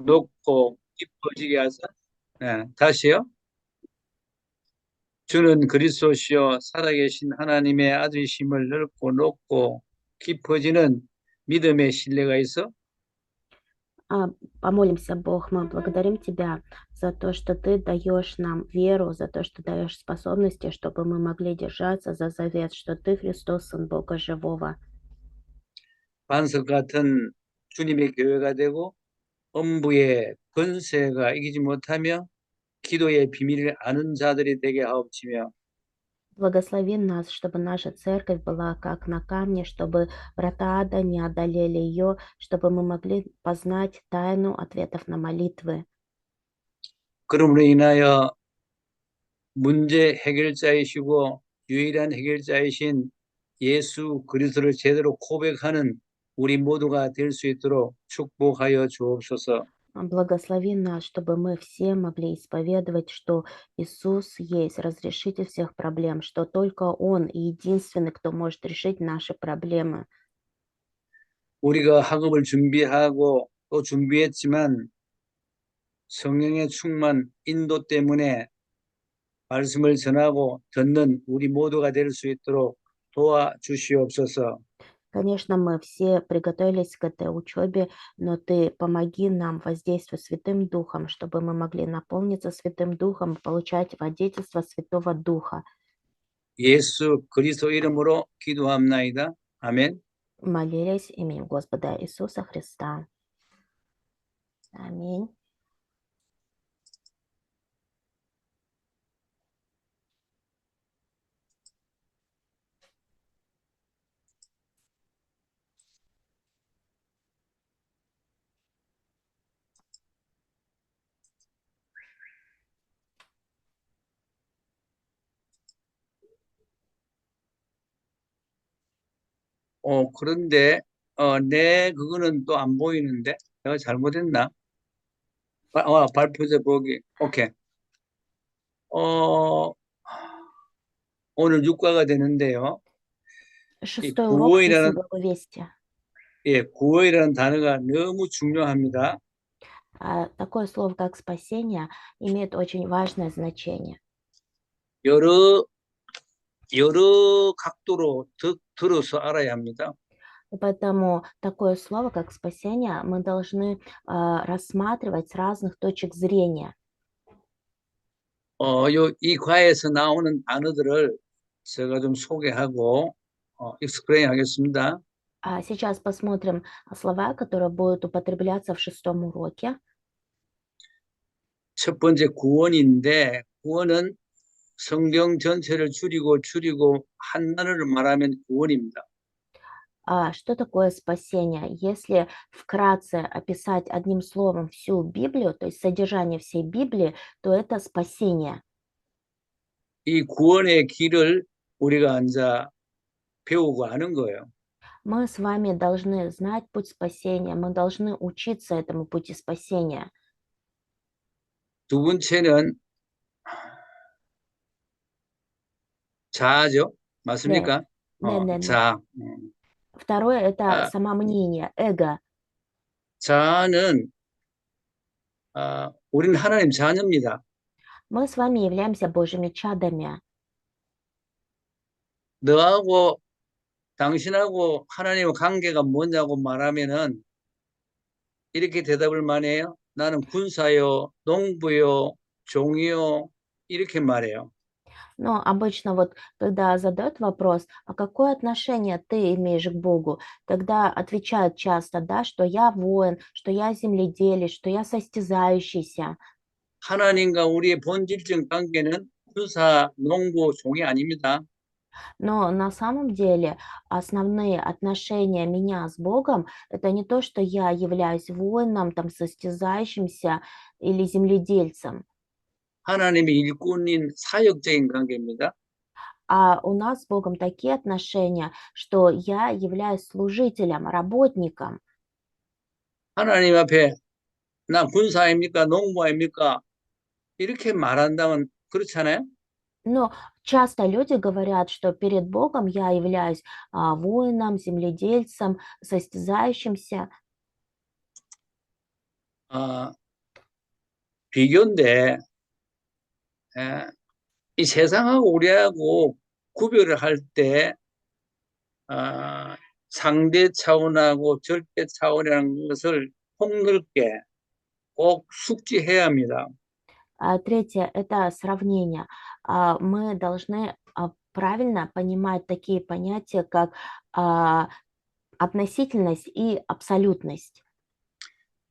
높고 깊어지게 하사. 네, 다시요. 주는 그리스도시요 살아계신 하나님의 아들이심을 넓고 높고 깊어지는 믿음의 신뢰가 있어. А, Помолимся, Бог, мы благодарим Тебя за то, что Ты даешь нам веру, за то, что даешь способности, чтобы мы могли держаться за завет, что Ты, Христос, Сын Бога Живого. 반석 같은 주님의 교회가 되고 음부의 권세가 이기지 못하며 기도의 비밀을 아는 자들이 되게 하옵시며. Благослови нас, чтобы наша церковь была как на камне, чтобы врата ада не одолели ее, чтобы мы могли познать тайну ответов на молитвы. 그러므로 인하여 문제 해결자이시고 유일한 해결자이신 예수 그리스도를 제대로 고백하는 우리 모두가 될 수 있도록 축복하여 주옵소서. Благослови нас, чтобы мы все могли исповедовать, что Иисус есть разрешитель всех проблем, что только Он единственный, кто может решить наши проблемы. 우리가 학업을 준비하고 또 준비했지만 성령의 충만 인도 때문에 말씀을 전하고 듣는 우리 모두가 될 수 있도록 도와주시옵소서. Конечно, мы все приготовились к этой учебе, но Ты помоги нам воздействовать Святым Духом, чтобы мы могли наполниться Святым Духом и получать водительство Святого Духа. 예수 그리스도 이름으로 기도합나이다. 아멘. Молились именем Господа Иисуса Христа. Аминь. 그런데 내 그거는 또 안 보이는데 내가 잘못했나? 발표제 보기. 오케이. 어, 오늘 육과가 되는데요. 이 Шестой урок песнь 구원이라는 благовестия. 예, 구원이라는 단어가 너무 중요합니다. Такое слово, как спасение, имеет очень важное значение. 여러 여러 각도로 들어서 알아야 합니다. И поэтому такое слово, как спасение, мы должны рассматривать с разных точек зрения. 이 과에서 나오는 단어들을 제가 좀 소개하고 explain 하겠습니다. Сейчас посмотрим слова, которые будут употребляться в шестом уроке. 첫 번째 구원인데 구원은 성경 전체를 줄이고 한 단어를 말하면 구원입니다. Что такое спасение? Если вкратце описать одним словом всю Библию, то есть содержание всей Библии, то это спасение. 이 구원의 길을 우리가 이제 배우고 아는 거예요. Мы с вами должны знать путь спасения, мы должны учиться этому пути спасения. 두 번째는 자아죠. 네, 맞습니까? 네. 자아. Второе– это 아, самомнение, эго. 자아는 우리는 하나님 자녀입니다. Мы с вами являемся Божьими чадами. 너하고 당신하고 하나님의 관계가 뭐냐고 말하면은 이렇게 대답을 많이 해요. 나는 군사요, 농부요, 종이요, 이렇게 말해요. Но обычно вот, когда задают вопрос, а какое отношение ты имеешь к Богу, тогда отвечают часто, да, что я воин, что я земледелец, что я состязающийся. 하나님과 우리의 본질적 관계는 군사, 농부, 종이 아닙니다. Но на самом деле основные отношения меня с Богом– это не то, что я являюсь воином, там, состязающимся или земледельцем, 하나님의 일꾼인 사역적인 관계입니다. а у нас с Богом такие отношения, что я являюсь служителем, работником. 하나님 앞에 나 군사입니까? 농부입니까? 이렇게 말한다면 그렇잖아요. Но часто люди говорят, что перед Богом я являюсь воином, земледельцем, состязающимся. 아, 비교인데 에, 이 세상하고 우리하고 구별을 할 때 아, 상대 차원하고 절대 차원이라는 것을 폭넓게 꼭 숙지해야 합니다. Третье– это сравнение. Мы должны правильно понимать такие понятия, как а, относительность и абсолютность.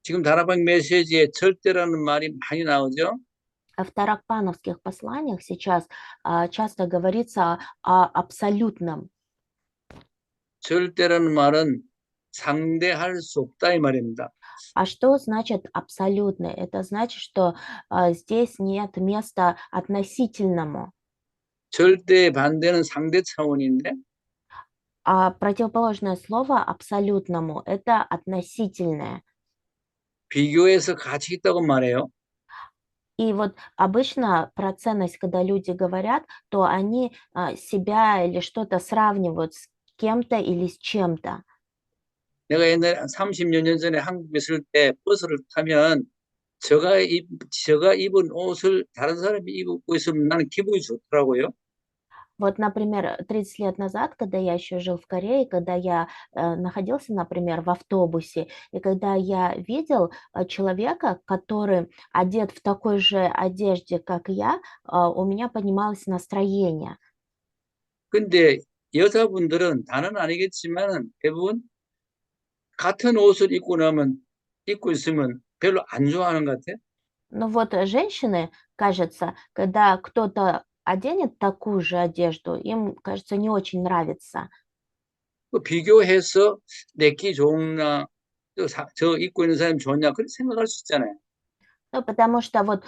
지금 다락방 메시지에 절대라는 말이 많이 나오죠. В таракпановских посланиях сейчас часто говорится о абсолютном. 절대라는 말은 상대할 수 없다 이 말입니다. А что значит абсолютный? Это значит, что здесь нет места относительному. 절대의 반대는 상대 차원인데 А противоположное слово абсолютному– это относительное. 비교해서 가치 있다고 말해요. И вот обычно про ценность, когда люди говорят, то они себя или что-то сравнивают с кем-то или с чем-то. 내가 옛날에 30여 년 전에 한국에 있을 때 버스를 타면 제가 입은 옷을 다른 사람이 입고 있으면 나는 기분이 좋더라고요. Вот, например, 30 лет назад, когда я еще жил в Корее, когда я находился, например, в автобусе, и когда я видел человека, который одет в такой же одежде, как я, у меня поднималось настроение. 근데 여자분들은 다는 아니겠지만 대부분 같은 옷을 입고 있으면 별로 안 좋아하는 것 같아요. Но вот женщины, кажется, когда кто-то оденет такую же одежду, им, кажется, не очень нравится. 그 비교해서 내키 좋나, 저 입고 있는 사람이 좋냐, 그렇게 생각할 수 있잖아요. Ну, потому что вот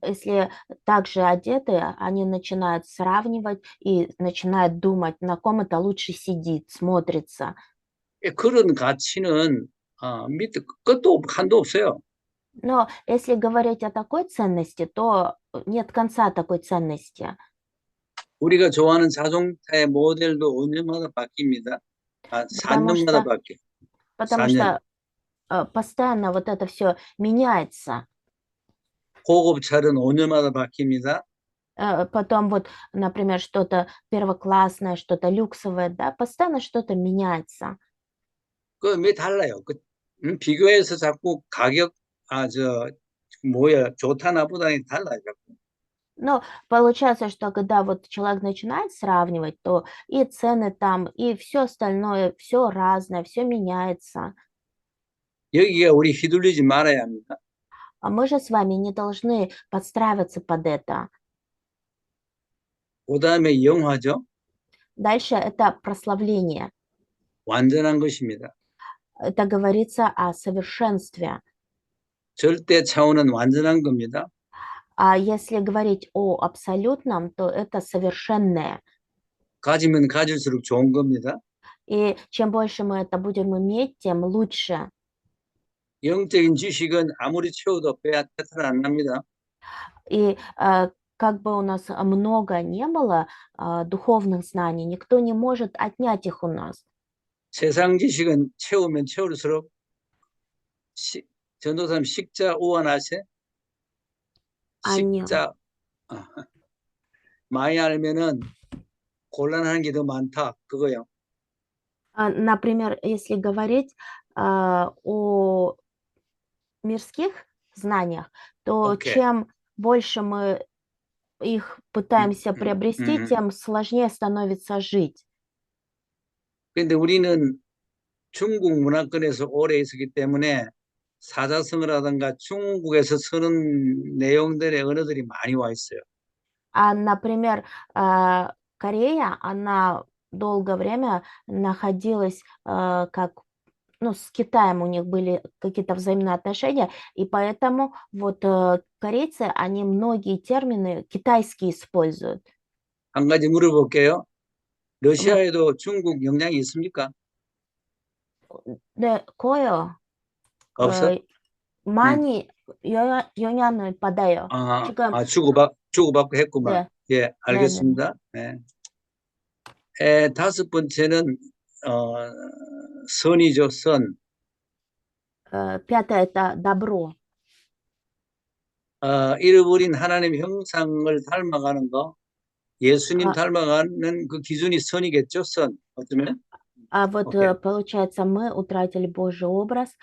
если также одеты, они начинают сравнивать и начинают думать, на ком это лучше сидит, смотрится. 그런 가치는 밑에 끝도 한도 없어요. Но если говорить о такой ценности, то нет конца такой ценности. 우리가 좋아하는 자동차의 모델도 5년마다 바뀝니다. Потому 4년마다 что, 바뀌어요. потому 4년. что постоянно вот это все меняется. 고급차는 5년마다 바뀝니다. Потом вот, например, что-то первоклассное, что-то люксовое, да, постоянно что-то меняется. 왜 달라요? 비교해서 자꾸 가격, 좋다 나보다는 달라요. 자꾸. Но получается, что когда вот человек начинает сравнивать, то и цены там, и все остальное, все разное, все меняется. 여기가 우리 휘둘리지 말아야 합니다. А мы же с вами не должны подстраиваться под это. 그다음에 영화죠. Дальше это прославление. 완전한 것입니다. Это говорится о совершенстве. 절대 차원은 완전한 겁니다. А если говорить о абсолютном, то это совершенное. 가지면 가질수록 좋은 겁니다. И чем больше мы это будем иметь, тем лучше. 영적인 지식은 아무리 채워도 배탈 안 납니다. И как бы у нас много не было духовных знаний, никто не может отнять их у нас. 세상 지식은 채우면 채울수록 전도사님 식자 우환하세 아니요. 식자 많이 알면은 곤란한 게 더 많다 그거요. Например, если говорить о мирских знаниях, то 오케이. чем больше мы их пытаемся приобрести, тем сложнее становится жить. 근데 우리는 중국 문화권에서 오래 있었기 때문에 사자성어라든가 중국에서 쓰는 내용들의 언어들이 많이 와 있어요. Например, Корея, она долгое время находилась как, ну, с Китаем у них были какие-то взаимные отношения, и поэтому вот корейцы, они многие термины китайские используют. 한 가지 물어볼게요. 러시아에도 중국 영향이 있습니까? 네, 거요. 없어? 많이 영향을 받아요. 지금 주고받고 했구만. 네. 예, 알겠습니다. 네. 다섯 번째는 선이죠, 선. Пятое– это добро. 잃어버린 하나님 형상을 닮아가는 거, 예수님 А, 닮아가는 그 기준이 선이겠죠, 선. 어쩌면? А вот 오케이. получается, мы утратили Божий образ,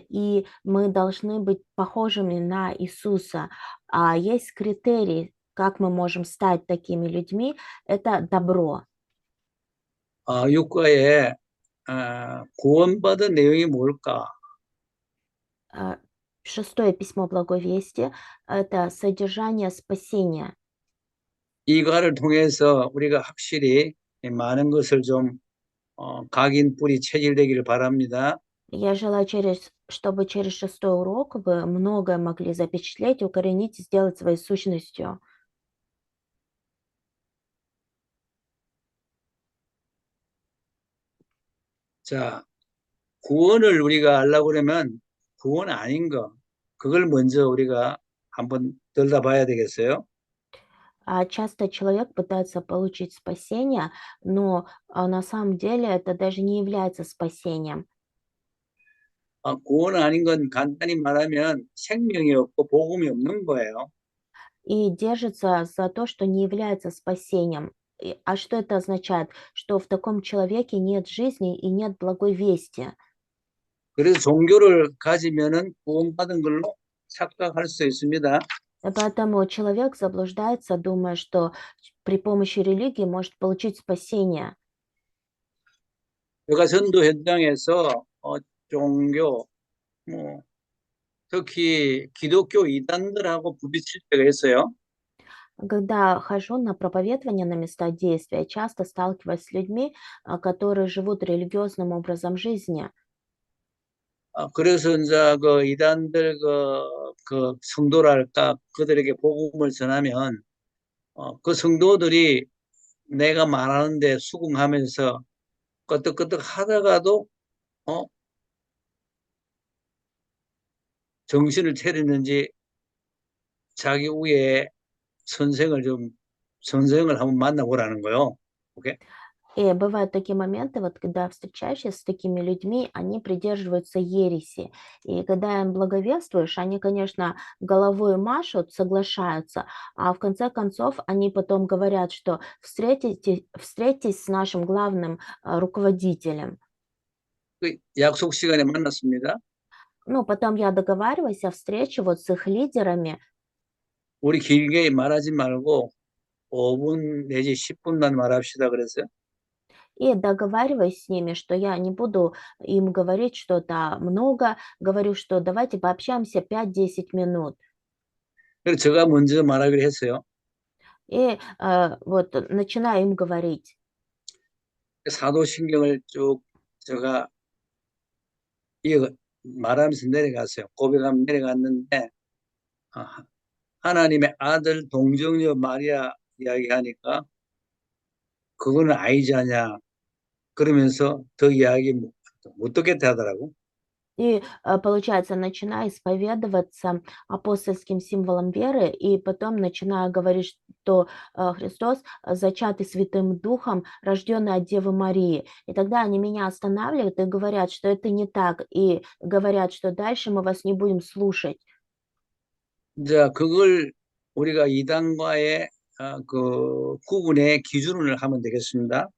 и мы должны быть похожими на Иисуса. А есть критерий, как мы можем стать такими людьми, это добро. 육과에 구원받은 내용이 뭘까? А, Шестое письмо Благовестия– это содержание спасения. 이 과를 통해서 우리가 확실히 많은 것을 좀 각인 뿌리 체질되기를 바랍니다. Я желаю, чтобы через шестой урок вы многое могли запечатлеть, укоренить и сделать своей сущностью. 자, 구원을 우리가 알려고 그러면 구원 아닌 거, 그걸 먼저 우리가 한번 들여다봐야 되겠어요. Часто человек пытается получить спасение, но на самом деле это даже не является спасением. 구원 아닌 건 간단히 말하면 생명이 없고 복음이 없는 거예요. И держится за то, что не является спасением. А что это означает? Что в таком человеке нет жизни и нет благой вести. 그래서 종교를 가지면은 구원받은 걸로 착각할 수 있습니다. Поэтому человек заблуждается, думая, что при помощи религии может получить спасение. 제가 전도 현장에서 종교, 뭐 특히 기독교 이단들하고 부딪힐 때가 있어요. Когда хожу на проповедование на места действия, часто сталкиваюсь с людьми, которые живут религиозным образом жизни. 그래서 이제 그 이단들 그 성도랄까 그들에게 복음을 전하면 그 성도들이 내가 말하는데 수긍하면서 끄떡끄떡 하다가도 어, 정신을 차리는지 자기 위에 선생을 한번 만나보라는 거요. 오케이? И бывают такие моменты, вот когда встречаешься с такими людьми, они придерживаются ереси. И когда им благовествуешь, они, конечно, головой машут, соглашаются, а в конце концов они потом говорят, что встретитесь с нашим главным руководителем. 그 약속 시간에 만났습니다. Ну, потом я договариваюсь о встрече вот с их лидерами, 우리 길게 말하지 말고 5분 내지 10분만 말합시다. 그랬어요. и договариваюсь с ними, что я не буду им говорить что-то много, говорю, что давайте пообщаемся 5-10 минут. 그래서 제가 먼저 말하기로 했어요. И вот начинаю им говорить. 사도신경을 쭉 제가 이어 말하면서 내려갔어요. 고백하면 내려갔는데 하나님의 아들 동정녀 마리아 이야기하니까 그거는 아니지 않냐 그러면서 더 이야기 못 듣겠다 하더라고. И получается, начинаю исповедоваться апостольским символом веры, и потом начинаю говорить, что Христос зачатый Святым Духом, рожденный от Девы Марии. И тогда они меня останавливают и говорят, что это не так, и говорят, что дальше мы вас не будем слушать. 이제 그걸 우리가 이단과의 그 구분의 기준을 하면 되겠습니다.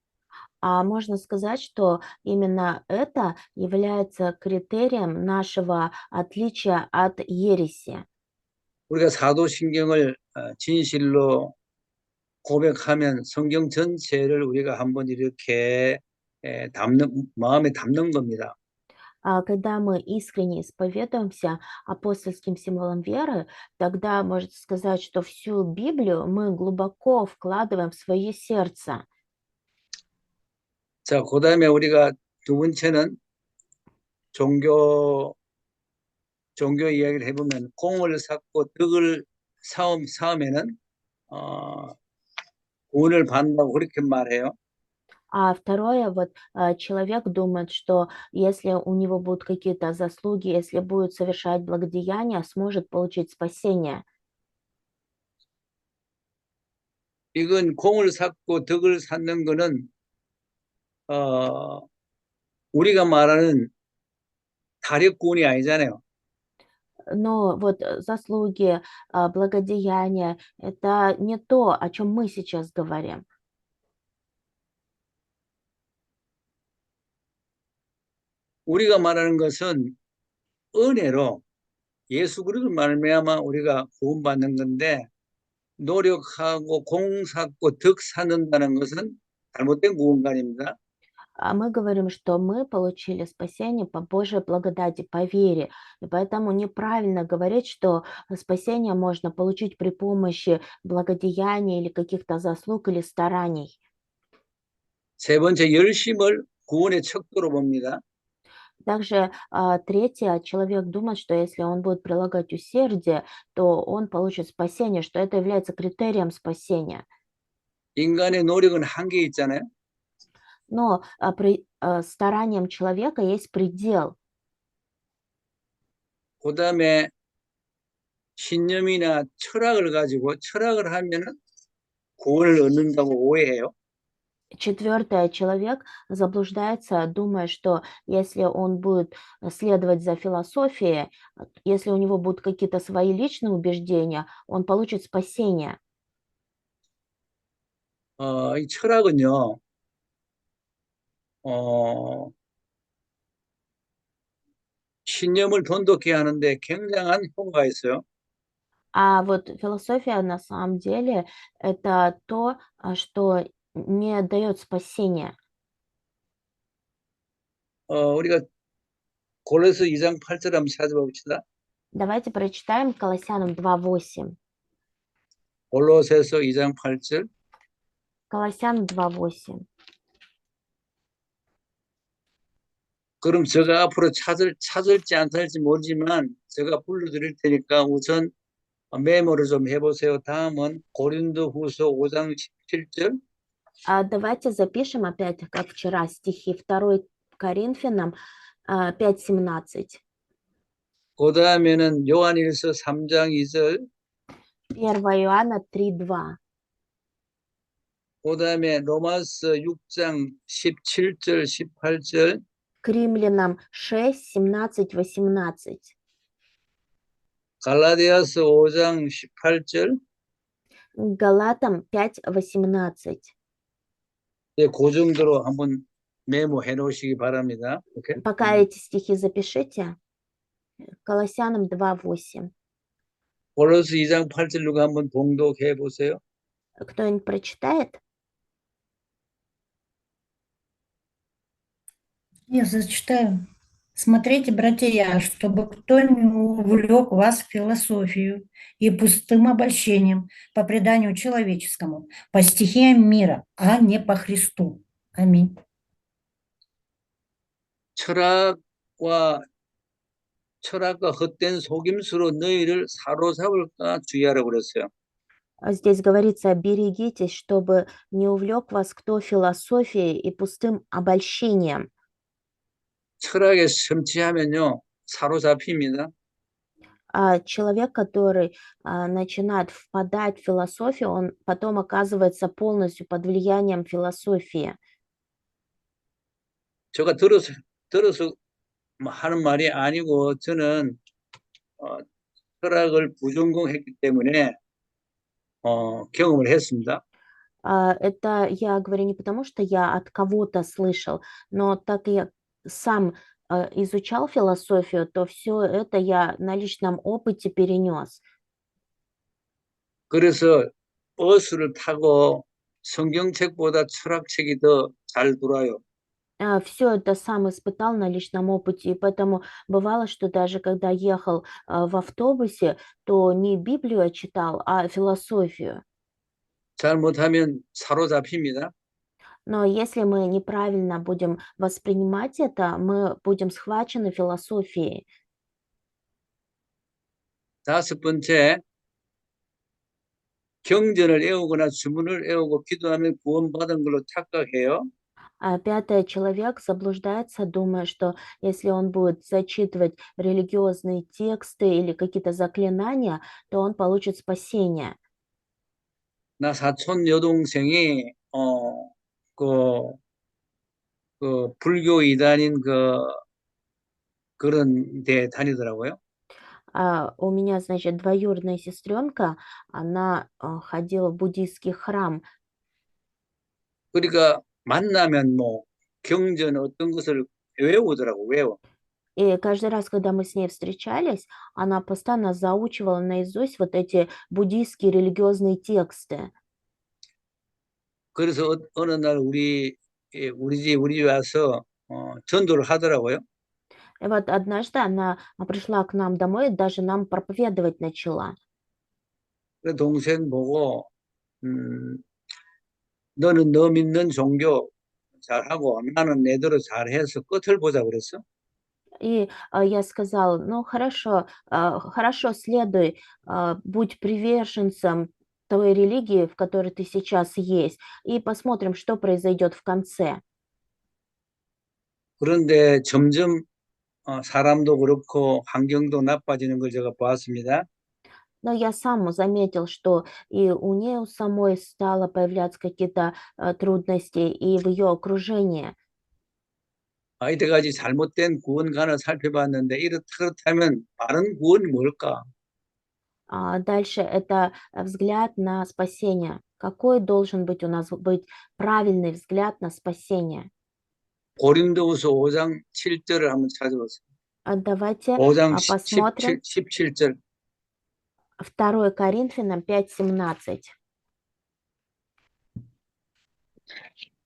А можно сказать, что именно это является критерием нашего отличия от ереси. 우리가 사도신경을 진실로 고백하면 성경 전체를 우리가 한번 이렇게 마음에 담는 겁니다. Когда мы искренне исповедуемся апостольским символом веры, тогда можно сказать, что всю Библию мы глубоко вкладываем в свое сердце. 자, 그다음에 우리가 두 번째는 종교 이야기를 해보면 공을 쌓고 덕을 쌓으면은 구원을 받는다고 그렇게 말해요. А второе, вот человек думает, что если у него будут какие-то заслуги, если будет совершать благодеяния, сможет получить спасение. 이건 공을 쌓고 덕을 쌓는 거는 어, 우리가 말하는 타력구원이 아니잖아요. Но вот заслуги, благодеяния — это не то, о чем мы сейчас говорим. 우리가 말하는 것은 은혜로 예수 그리스도 말미암아 우리가 구원받는 건데 노력하고 공사고 덕 쌓는다는 것은 잘못된 구원관입니다. А мы говорим, что мы получили спасение по Божьей благодати, по вере. И поэтому неправильно говорить, что спасение можно получить при помощи благодеяния или каких-то заслуг или стараний. 세 번째, 열심을 구원의 척도로 봅니다. Также третье, человек думает, что если он будет прилагать усердие, то он получит спасение, что это является критерием спасения. 인간의 노력은 한계 있잖아요. Но при стараниям человека есть предел. 그다음에 신념이나 철학을 가지고 철학을 하면은 구원을 얻는다고 오해해요. Четвертое, человек заблуждается, думая, что если он будет следовать за философией, если у него будут какие-то свои личные убеждения, он получит спасение. 이 철학은요, 어, 신념을 돈독히 하는데 굉장한 효과가 있어요. А вот философия на самом деле это то, что не дает спасения. 우리가 골로새 2장 8절 한번 찾아봅시다. Давайте прочитаем Колоссянам 2:8. 골로새서 2장 8절. Колоссянам 2:8. 그럼 제가 앞으로 찾을지 안 찾을지 모르지만 제가 불러드릴 테니까 우선 메모를 좀 해보세요. 다음은 고린도후서 5장 17절. Давайте запишем опять, как вчера, стихи 2 Коринфянам 5:17. 그 다음에는 요한일서 3장 2절. 1 Иоанна 3:2. 그 다음에 로마서 6장 17절, 18절. К римлянам 6, 17, 18. 갈라디아서 5장 18절. К Галатам 5:18. 예, 그 정도로 한번 메모해 놓으시기 바랍니다. 오케이? Пока эти стихи запишите. Колоссянам 2:8. 골로새 2장 8절 누가 한번 봉독해 보세요. Кто-нибудь прочитает? Я зачитаю. Смотрите, братья, чтобы кто не увлек вас в философию и пустым обольщением по преданию человеческому, по стихиям мира, а не по Христу. Аминь. 철학과 헛된 속임수로 너희를 사로잡을까 주의하라고 그랬어요. Здесь говорится: берегитесь, чтобы не увлек вас кто философией и пустым обольщением. 철학에 심취하면요, 사로잡힙니다. А человек, который начинает впадать в философию, он потом оказывается полностью под влиянием философии. 제가 들어서 하는 말이 아니고 저는 철학을 부전공했기 때문에 경험을 했습니다. Это я говорю не потому, что я от кого-то слышал, но так я сам изучал философию, то все это я на личном опыте перенес. 그래서 버스를 타고 성경책보다 철학책이 더 잘 돌아요. Все это сам испытал на личном опыте, и поэтому бывало, что даже когда ехал в автобусе, то не Библию я читал, а философию. 잘못하면 사로잡힙니다. Но если мы неправильно будем воспринимать это, мы будем схвачены философией. 다섯 번째, 경전을 외우거나 주문을 외우고 기도하면 구원받은 걸로 착각해요. А пятое, человек заблуждается, думая, что если он будет зачитывать религиозные тексты или какие-то заклинания, то он получит спасение. 나 사촌 여동생이 그 불교 이단인 그 그런 데 다니더라고요. У меня, значит, двоюродная сестренка, она ходила в буддийский храм, 그러니까 만나면 뭐 경전 어떤 것을 외우더라고, 외워. и каждый раз, когда мы с ней встречались, она постоянно заучивала наизусть вот эти буддийские религиозные тексты. 그래서 어느 날 우리 집에 와서 전도를 하더라고요. И вот однажды она пришла к нам домой и даже нам проповедовать начала. 그 동생 보고 음, 너는 너 믿는 종교 잘하고 나는 내대로 잘해서 끝을 보자 그랬어. И я сказала, ну хорошо, хорошо, следуй, будь приверженцем той религии, в которой ты сейчас есть, и посмотрим, что произойдет в конце. 그런데 점점 사람도 그렇고 환경도 나빠지는 걸 제가 보았습니다. Но я сам заметил, что и у нее у самой стало появляться какие-то трудности, и в ее окружении. 이때까지 잘못된 구원관을 살펴봤는데 그렇다면 바른 구원이 뭘까? Дальше это взгляд на спасение. Какой должен быть у нас быть правильный взгляд на спасение? 고린도후서 5장 7절을 한번 찾아보세요. Давайте 5장 посмотрим 17절. 2 Коринфянам 5:17.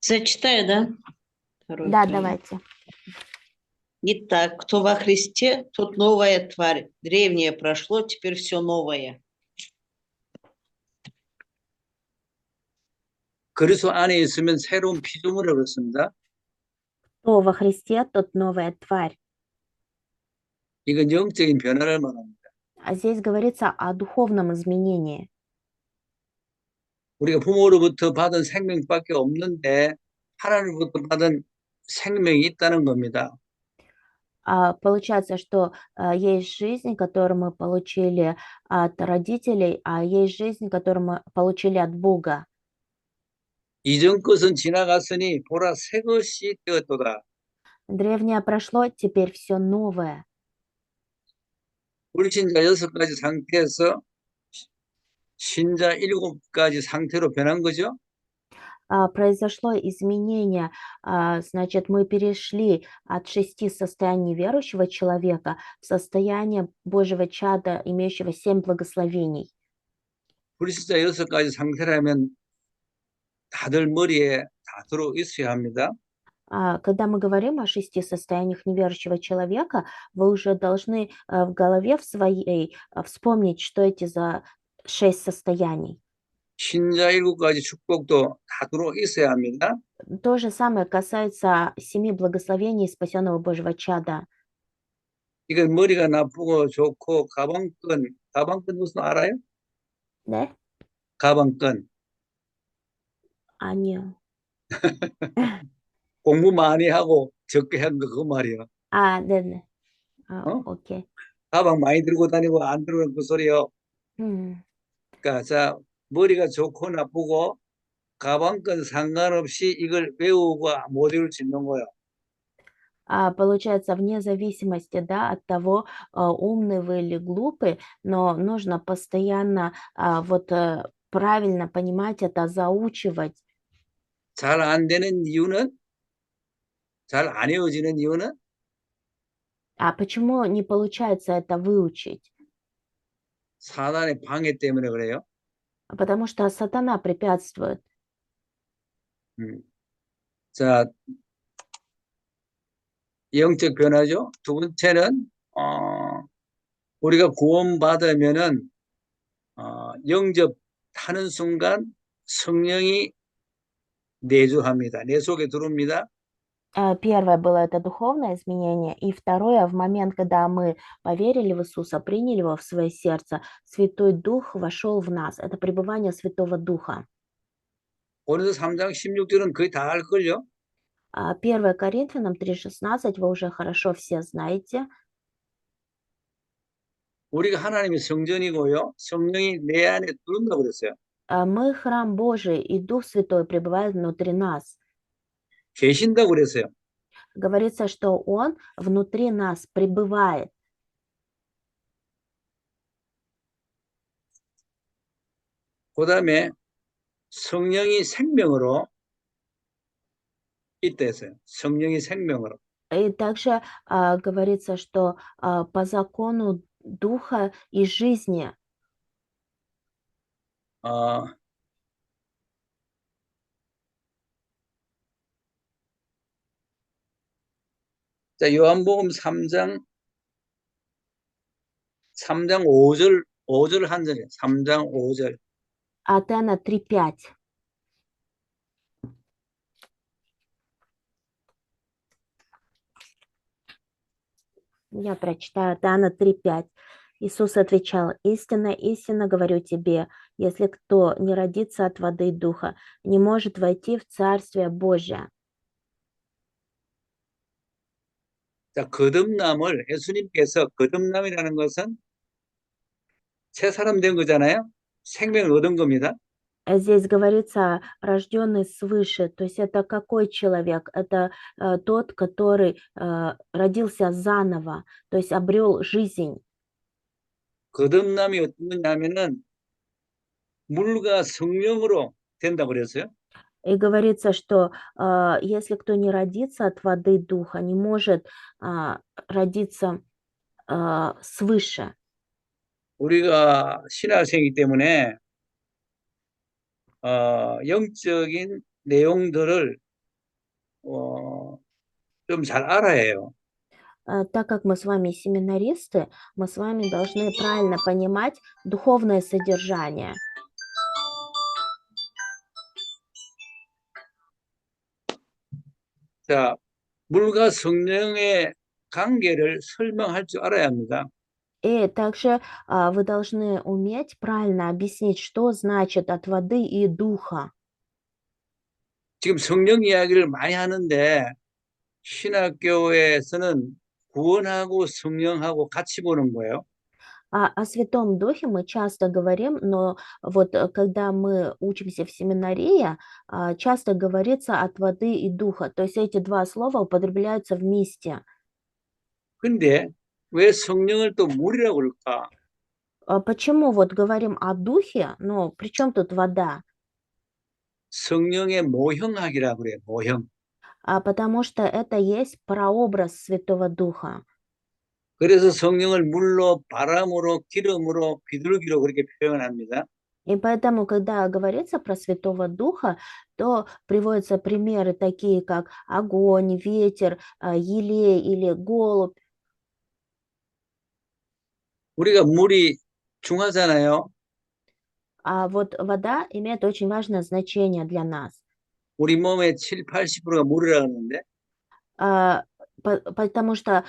Зачитаю, да? Второй Да, Коринфянам. давайте. Итак, кто во Христе, тот новая тварь. Древнее прошло, теперь все новое. 그리스도 안에 있으면 새로운 피조물이라고 그랬습니다. Кто во Христе, тот новая тварь. 이건 영적인 변화를 말합니다. А здесь говорится о духовном изменении. 우리가 부모로부터 받은 생명밖에 없는데 하나님으로부터 받은 생명이 있다는 겁니다. Получается, что есть жизнь, которую мы получили от родителей, а есть жизнь, которую мы получили от Бога. 이전 것은 지나갔으니 보라 새 것이 되었도다. Древнее прошло, теперь все новое. 불신자 6가지 상태에서 신자 7가지 상태로 변한 거죠. Произошло изменение, значит, мы перешли от 6 состояний верующего человека в состояние Божьего чада, имеющего 7 благословений. 불신자 6가지 상태라면 다들 머리에 다 들어 있어야 합니다. Когда мы говорим о 6 состояниях неверующего человека, вы уже должны в голове в своей вспомнить, что эти за 6 состояний. 신자 7가지 축복도 다 들어 있어야 합니다. То же самое касается 7 благословений спасенного Божьего чада. 이건 머리가 나쁘고 좋고 가방끈 무슨 알아요? Да? 가방끈. Аня. 공부 많이 하고 적게 한 거 그거 말이야. Да. 어? Окей. 가방 많이 들고 다니고 안 들고 그 소리요. 그러니까 자 머리가 좋고 나쁘고 가방끈 상관없이 이걸 외우고 못 외울 수 있는 거예요. Получается, вне зависимости, да, от того, умный вы или глупый, но нужно постоянно правильно понимать это, заучивать. 잘 안 되는 이유는 잘 안 외워지는 이유는 Почему не получается это выучить? 사단의 방해 때문에 그래요. Потому что сатана препятствует. 자, 영적 변화죠. 두 번째는 우리가 구원받으면은 영접하는 순간 성령이 내주합니다. 내 속에 들어옵니다. Первое было это духовное изменение, и второе, в момент, когда мы поверили в Иисуса, приняли Его в свое сердце, Святой Дух вошел в нас. Это пребывание Святого Духа. 고린도 3장 16절은 거의 다 알걸요? 1 Коринфянам 3:16 вы уже хорошо все знаете. 우리가 하나님의 성전이고요. 성령이 내 안에 들어온다고 그랬어요. Мы храм Божий, и Дух Святой пребывает внутри нас. 계신다고 그랬어요. Говорится, что Он внутри нас пребывает. 그다음에 성령이 생명으로 있다 했어요. 성령이 생명으로. И также говорится, что по закону духа и жизни. 어, 자, 요한복음 3장 5절 한 절이에요. 3장 5절. Атена 3:5. Я прочитаю Атена 3:5. Иисус отвечал: «Истинно, истинно говорю тебе, если кто не родится от воды и духа, не может войти в Царствие Божие». 자, 예수님께서 거듭남이라는 것은 새 사람 된 거잖아요. 생명을 얻은 겁니다. Здесь говорится рожденный свыше, то есть это какой человек? Это тот, который родился заново, то есть обрел жизнь. 거듭남이 어떤 거냐면은 물과 성령으로 된다고 그랬어요. И говорится, что если кто не родится от воды и духа, не может родиться свыше. 우리가 신학생이기 때문에 영적인 내용들을 좀 잘 알아야 해요. Так как мы с вами семинаристы, мы с вами должны правильно понимать духовное содержание. 자, 물과 성령의 관계를 설명할 줄 알아야 합니다. И также вы должны уметь правильно объяснить, что значит от воды и духа. 지금 성령 이야기를 많이 하는데 신학교에서는 구원하고 성령하고 같이 보는 거예요. О Святом Духе мы часто говорим, но вот когда мы учимся в семинарии, часто говорится от воды и духа. То есть эти два слова употребляются вместе. 근데 왜 성령을 또 물이라고 그럴까? Почему вот говорим о духе, но при чем тут вода? 성령의 모형학이라고 그래요. 모형. Потому что это есть прообраз Святого Духа. 그래서 성령을 물로, 바람으로, 기름으로, 비둘기로 그렇게 표현합니다. И поэтому, когда говорится про Святого Духа, то приводятся примеры такие, как огонь, ветер, елей или голубь. 우리가 물이 중하잖아요. А вот вода имеет очень важное значение для нас. 우리 몸의 70~80%가 물이라고 하는데 Потому что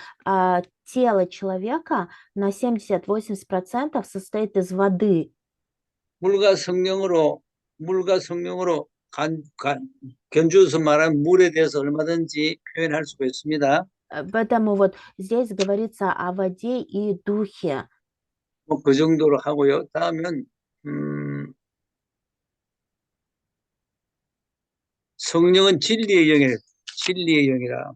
тело человека на 70–80% состоит из воды. 물과 성령으로 견주어서 말하면 물에 대해서 얼마든지 표현할 수가 있습니다. Поэтому вот здесь говорится о воде и духе. 뭐 그 정도로 하고요. 다음은 성령은 진리의 영이라.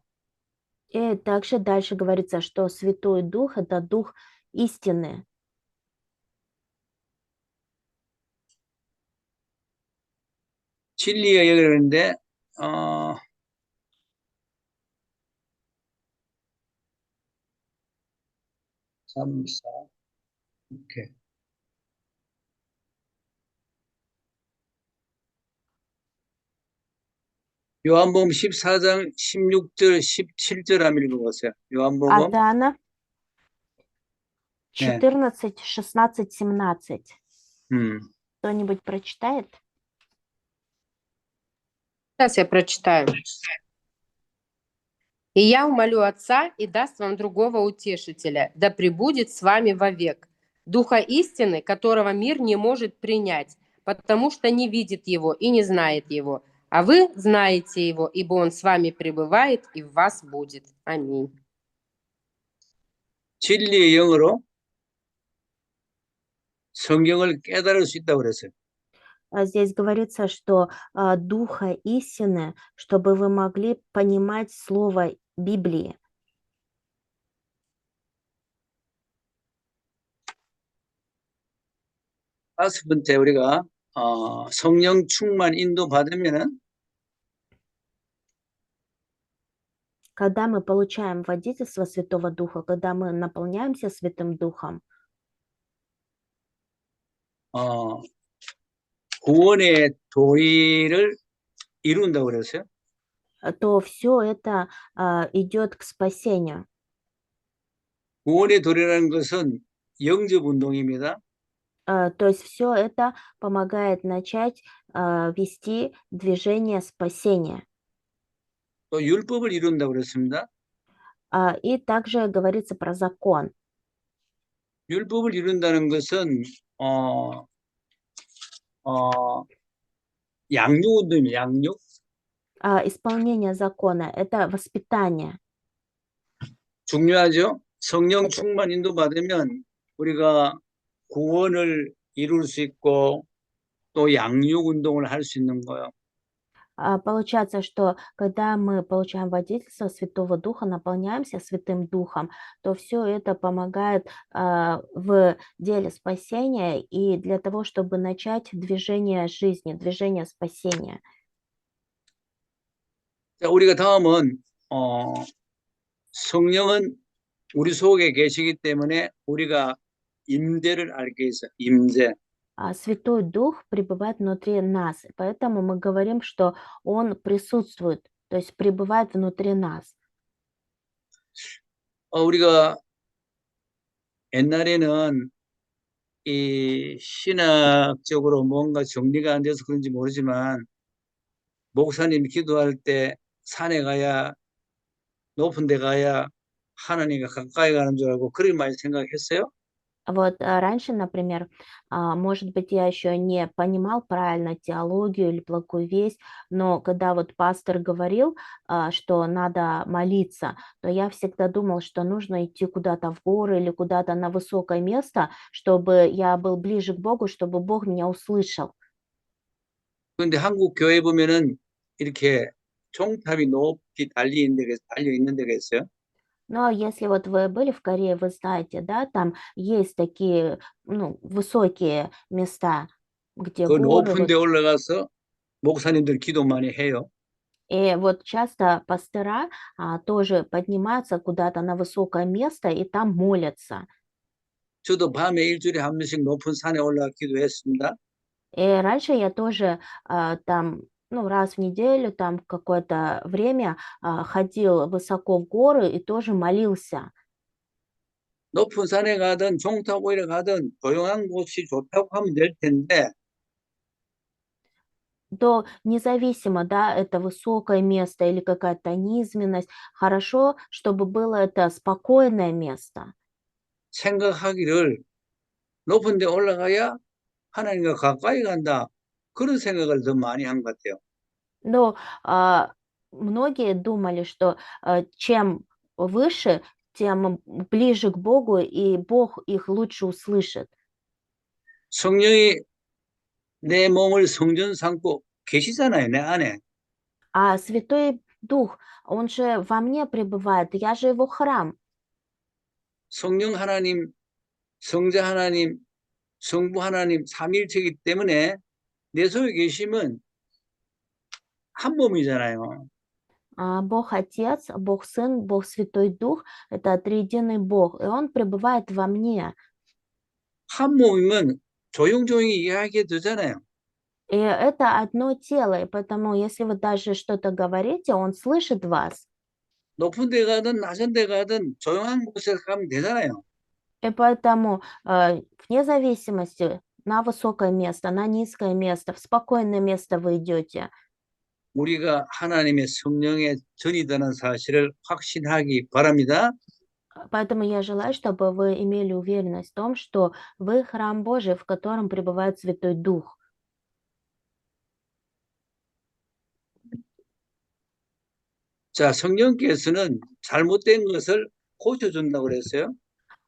И также дальше говорится, что Святой Дух – это Дух истины. 진리의 영이라는데 이렇게. 요한복음 14장 16절 17절 한번 읽어보세요. 요한복음 Атана 14, 16, 17. Кто-нибудь прочитает? Сейчас я прочитаю. «И я умолю Отца, и даст вам другого утешителя, да пребудет с вами вовек, Духа истины, которого мир не может принять, потому что не видит его и не знает его. А вы знаете его, ибо он с вами пребывает и в вас будет». Аминь. 진리의 영으로 성경을 깨달을 수 있다고 그랬어요. Здесь говорится, что Духа истины, чтобы вы могли понимать Слово Библии. 다섯 번째 우리가 성령 충만 인도 받으면은 Когда мы получаем водительство Святого Духа, когда мы наполняемся Святым Духом, 어, 구원의 도리를 이룬다고 그랬어요. то все это идет к спасению. 구원의 도리라는 것은 영접 운동입니다. То есть все это помогает начать вести движение спасения. 또 율법을 이룬다고 그랬습니다. И также говорится про закон. 율법을 이룬다는 것은 양육 운동입니다. 양육. Исполнение закона – это воспитание. 중요하죠. 성령 Это- 충만 인도 받으면 우리가 구원을 이룰 수 있고 또 양육 운동을 할 수 있는 거예요. Получается, что когда мы получаем водительство Святого Духа, наполняемся Святым Духом, то все это помогает в деле спасения и для того, чтобы начать движение жизни, движение спасения. 자, 우리가 다음은 성령은 우리 속에 계시기 때문에 우리가 임재를 알게 있어요. 임재. Святой Дух пребывает внутри нас, поэтому мы говорим, что Он присутствует, то есть пребывает внутри нас. 우리가 옛날에는 이 신학적으로 뭔가 정리가 안 돼서 그런지 모르지만 목사님이 기도할 때 산에 가야 높은 데 가야 하나님과 가까이 가는 줄 알고 그렇게 많이 생각했어요. Вот раньше, например, может быть, я еще не понимал правильно теологию или благую весть, но когда вот пастор говорил, что надо молиться, то я всегда думал, что нужно идти куда-то в горы или куда-то на высокое место, чтобы я был ближе к Богу, чтобы Бог меня услышал. 그런데 한국 교회 보면은 이렇게 종탑이 높이 달려 있는 데가 있어요. Но если вот вы были в Корее, вы знаете, да, там есть такие, ну, высокие места, где 그 горы, 높은 데 올라가서 목사님들 기도 많이 해요. и вот часто пастора тоже поднимаются куда-то на высокое место и там молятся. 저도 밤에 일주일에 한 번씩 높은 산에 올라가 기도했습니다. И раньше я тоже там, ну, раз в неделю, там какое-то время ходил высоко в горы и тоже молился. 높은 산에 가든 종탑 오이러 가든 조용한 곳이 좋다고 하면 될 텐데 То независимо, да, это высокое место или какая-то низменность, хорошо, чтобы было это спокойное место. 생각하기를 높은 데 올라가야 하나님과 가까이 간다. 그런 생각을 더 많이 한 것 같아요. Но многие думали, что чем выше, тем ближе к Богу, и Бог их лучше услышит. 성령이 내 몸을 성전 삼고 계시잖아요, 내 안에. А Святой Дух, Он же во мне пребывает, я же Его храм. 성령 하나님, 성자 하나님, 성부 하나님 삼위일체이기 때문에 내 속에 계시면 한 몸이잖아요. Бог Отец, Бог Сын, Бог Святой Дух– это триединый Бог, и Он пребывает во мне. 한 몸이면 조용조용히 이야기해도 되잖아요. И это одно тело, и поэтому, если вы даже что-то говорите, Он слышит вас. 높은 데 가든 낮은 데 가든 조용한 곳에 가면 되잖아요. И поэтому, вне зависимости, на высокое место, на низкое место, в спокойное место вы идете. 우리가 하나님의 성령의 전이라는 사실을 확신하기 바랍니다. Поэтому я желаю, чтобы вы имели уверенность в том, что вы храм Божий, в котором пребывает Святой Дух. 자, 성령께서는 잘못된 것을 고쳐준다고 그랬어요.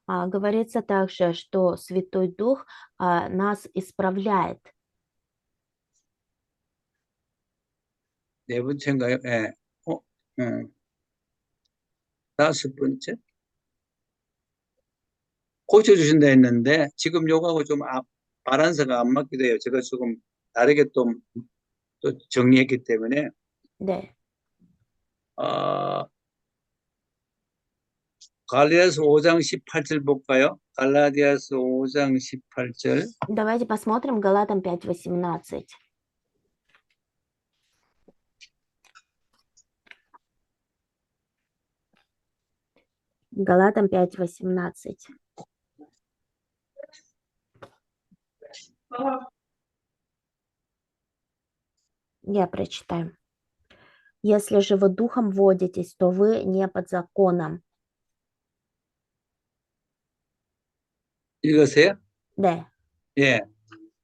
Говорится также, что Святой Дух нас исправляет. 네 번째인가요? 예. 다섯 번째. 고쳐주신다 했는데, 지금 요거하고 좀 바란스가 안 맞기도 해요. 제가 조금 다르게 또 정리했기 때문에, 네. 어, 갈라디아서 5장 18절 볼까요? 갈라디아서 5장 18절. Давайте посмотрим Галатам 5:18. Галатам 5:18. Я прочитаю. Если же вы духом водитесь, то вы не под законом. 읽으세요? 네. 예.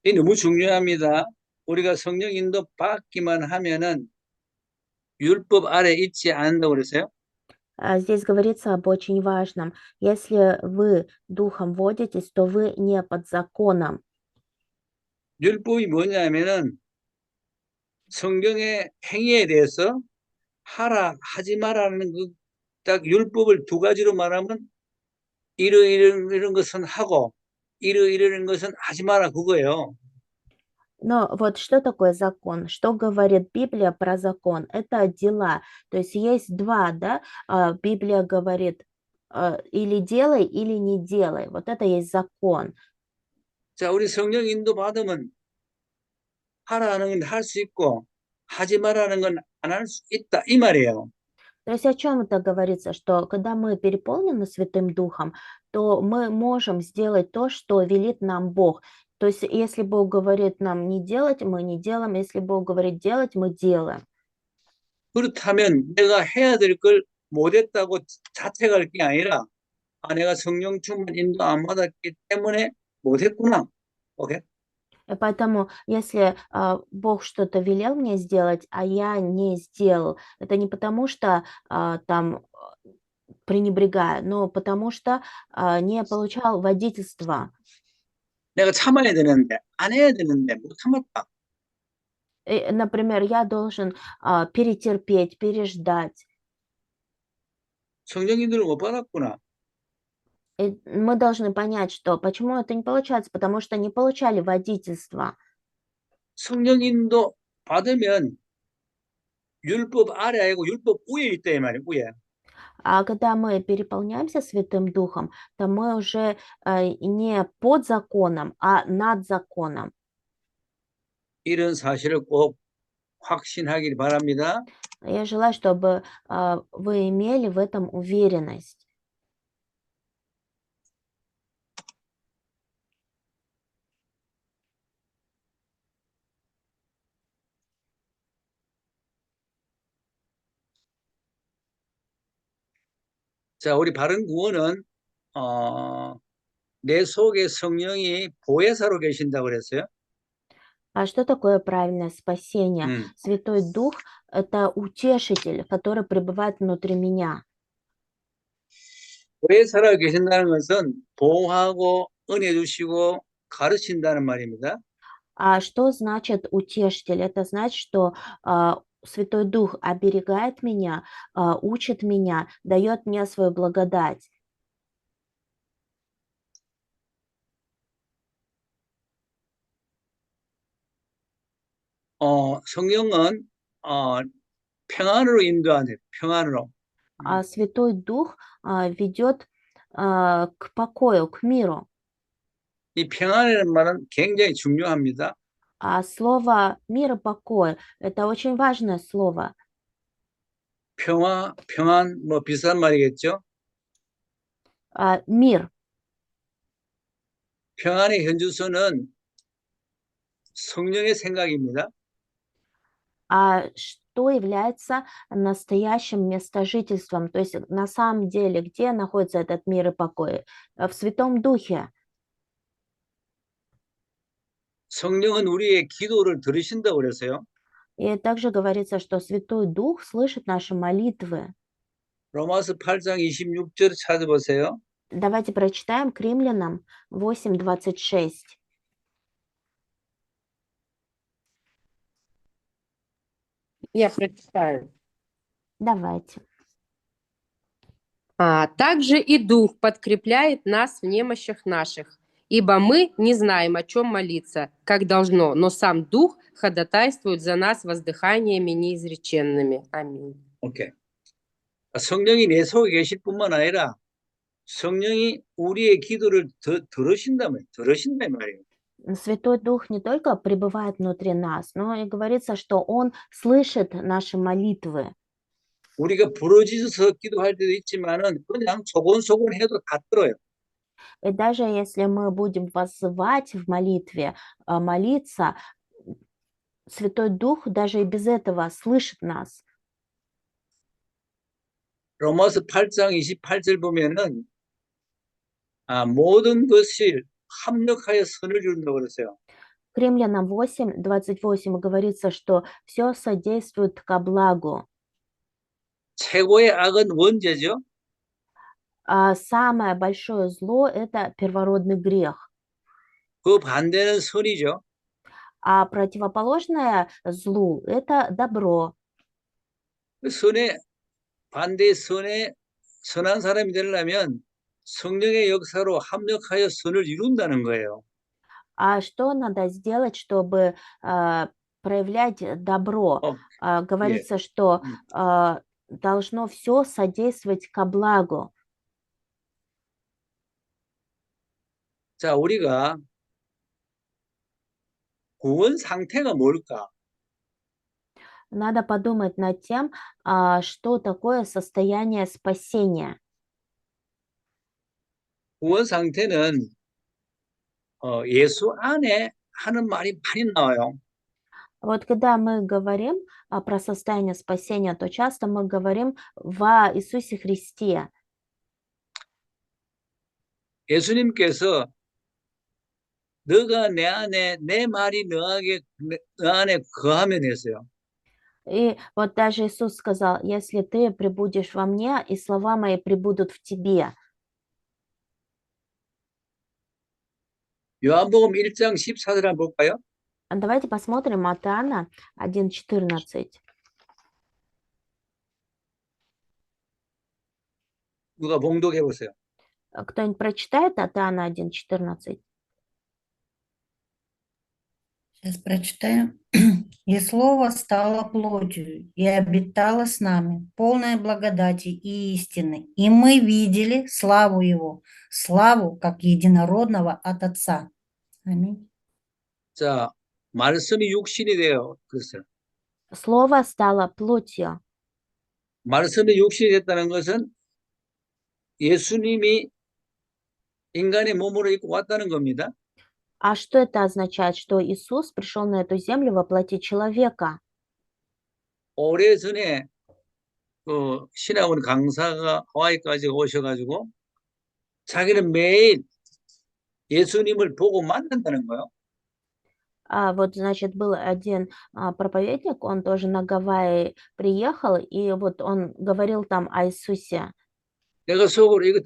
이 너무 중요합니다. 우리가 성령 인도 받기만 하면은 율법 아래 있지 않는다고 그랬어요? Здесь говорится об очень важном. Если вы духом водитесь, то вы не под законом. 율법이 뭐냐면은 성경의 행위에 대해서 하라, 하지 말라는 딱 율법을 두 가지로 말하면 이런 것은 하고 이런 것은 하지 마라 그거예요. Но вот что такое закон? Что говорит Библия про закон? Это дела. То есть два, да? Библия говорит или делай, или не делай. Вот это есть закон. 자, 우리 성령 인도 받으면 하라는 건 할 수 있고 하지 말라는 건 안 할 수 있다 이 말이에요. То есть о чем это говорится? Что когда мы переполнены Святым Духом, то мы можем сделать то, что велит нам Бог. То есть если Бог говорит нам не делать, мы не делаем. Если Бог говорит делать, мы делаем. 그렇다면 내가 해야 될 걸 못했다고 자책할 게 아니라 내가 성령 충만 인도 안 받았기 때문에 못했구나. 오케이? И поэтому, если Бог что-то велел мне сделать, а я не сделал, это не потому, что там пренебрегаю, но потому что не получал водительства. 내가 참아야 되는데 안 해야 되는데 못 참았다. Например, я должен перетерпеть, переждать. 성령 인도를 못 받았구나. И мы должны понять, что почему это не получается, потому что не получали водительства. 성령 인도 받으면 율법 아래 아니고 율법 위에 있다 이 말이에요. 위에. А когда мы переполняемся Святым Духом, то мы уже не под законом, а над законом. 이런 사실을 꼭 확신하길 바랍니다. Я желаю, чтобы вы имели в этом уверенность. 자, 우리 바른 구원은 내 속에 성령이 보혜사로 계신다고 그랬어요. А что такое правильное спасение? Святой Дух– это утешитель, который пребывает внутри меня. 보혜사로 계신다는 것은 보호하고 은혜 주시고 가르친다는 말입니다. А что значит утешитель? Это значит, что Святой Дух оберегает меня, учит меня, дает мне свою благодать. 성령은 평안으로 인도하네. 평안으로. А Святой Дух ведет к покою, к миру. 이 평안이라는 말은 굉장히 중요합니다. А слово «мир» и «покой» – это очень важное слово. 평화, 평안 뭐 비슷한 말이겠죠. Мир. 평안의 현주소는 성령의 생각입니다. А что является настоящим местожительством? То есть на самом деле, где находится этот мир и покой? В Святом Духе. 성령은 우리의 기도를 들으신다고 그랬어요. И также говорится, что Святой Дух слышит наши молитвы. 로마서 8장 26절 찾아보세요. Давайте прочитаем к Римлянам 8:26. Я прочитаю. Давайте. Также и Дух подкрепляет нас в немощах наших, ибо мы не знаем, о чем молиться, как должно, но сам Дух ходатайствует за нас воздыханиями неизреченными. Аминь. 오케이. 성령이 내 속에 계실 뿐만 아니라 성령이 우리의 기도를 들으신다 말이에요. Святой Дух не только пребывает внутри нас, но и говорится, что Он слышит наши молитвы. 우리가 부러지셔서 기도할 때도 있지만은 그냥 소곤소곤 해도 다 들어요. И даже если мы будем воззвать в молитве, молиться, Святой Дух даже и без этого слышит нас. 로마서 8장 28절 보면은 모든 것이 합력하여 선을 이룬다고 그랬어요. К Римлянам 8:28 говорится, что все содействует ко благу. 최고의 악은 원죄죠. А самое большое зло – это первородный грех. 그 반대는 선이죠. А противоположное злу – это добро. 그 반대의 선에 선한 사람이 되려면 성령의 역사로 합력하여 선을 이룬다는 거예요. А что надо сделать, чтобы проявлять добро? Говорится, что должно все содействовать ко благу. 자, 우리가 구원 상태가 뭘까? Надо подумать над тем, что такое состояние спасения. 구원 상태는 예수 안에 하는 말이 많이 나와요. Вот когда мы говорим про состояние спасения, то часто мы говорим во Иисусе Христе. 예수님께서 너가 내 안에 내 말이 너 안에 거하면 했어요. И вот даже Иисус сказал, если ты пребудешь во мне, и слова мои пребудут в тебе. 요한복음 1장 14절 한번 볼까요? Давайте посмотрим от Иоанна 1:14. 누가 봉독해 보세요. Кто-нибудь прочитает от Иоанна 1:14? Сейчас прочитаю. «И Слово стало плотью, и обитало с нами, полное благодати и истины. И мы видели славу Его, славу как единородного от Отца». Аминь. 자, 말씀이 육신이 되어 그랬어요. Слово стало плотью. 말씀이 육신이 됐다는 것은 예수님이 인간의 몸으로 입고 왔다는 겁니다. А что это означает? Что Иисус пришел на эту землю во плоти человека. 오래전에 그 신학원 강사가 하와이까지 오셔가지고 자기는 매일 예수님을 보고 만난다는 거예요. Вот, значит, был один проповедник, он тоже на Гавайи приехал, и вот он говорил там о Иисусе. 내가 속으로 이거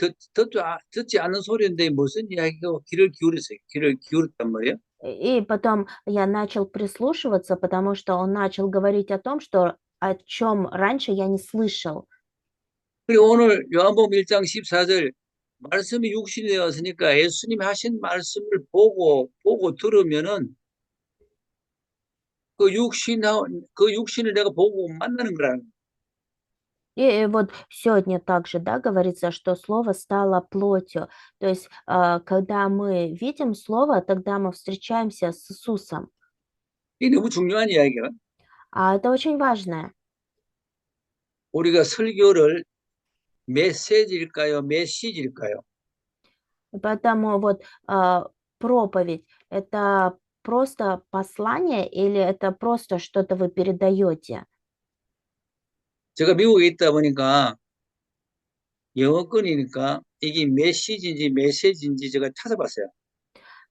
듣지 않는 소리인데 무슨 이야기고 귀를 기울였어요. 귀를 기울였단 말이에요. И потом я начал прислушиваться, потому что он начал говорить о том, что о чем раньше я не слышал. 그리고 오늘 요한복음 1장 14절 말씀이 육신이 되었으니까 예수님이 하신 말씀을 보고 들으면은 그 육신을 내가 보고 만나는 거라는 거예요. И вот сегодня также, да, говорится, что Слово стало плотью. То есть, когда мы видим Слово, тогда мы встречаемся с Иисусом. 이게 너무 중요한 이야기예요. А это очень важно. 우리가 설교를 메시지일까요? Поэтому вот проповедь – это просто послание или это просто что-то вы передаете? 제가 미국에 있다 보니까 영어권이니까 이게 메시지인지 제가 찾아봤어요.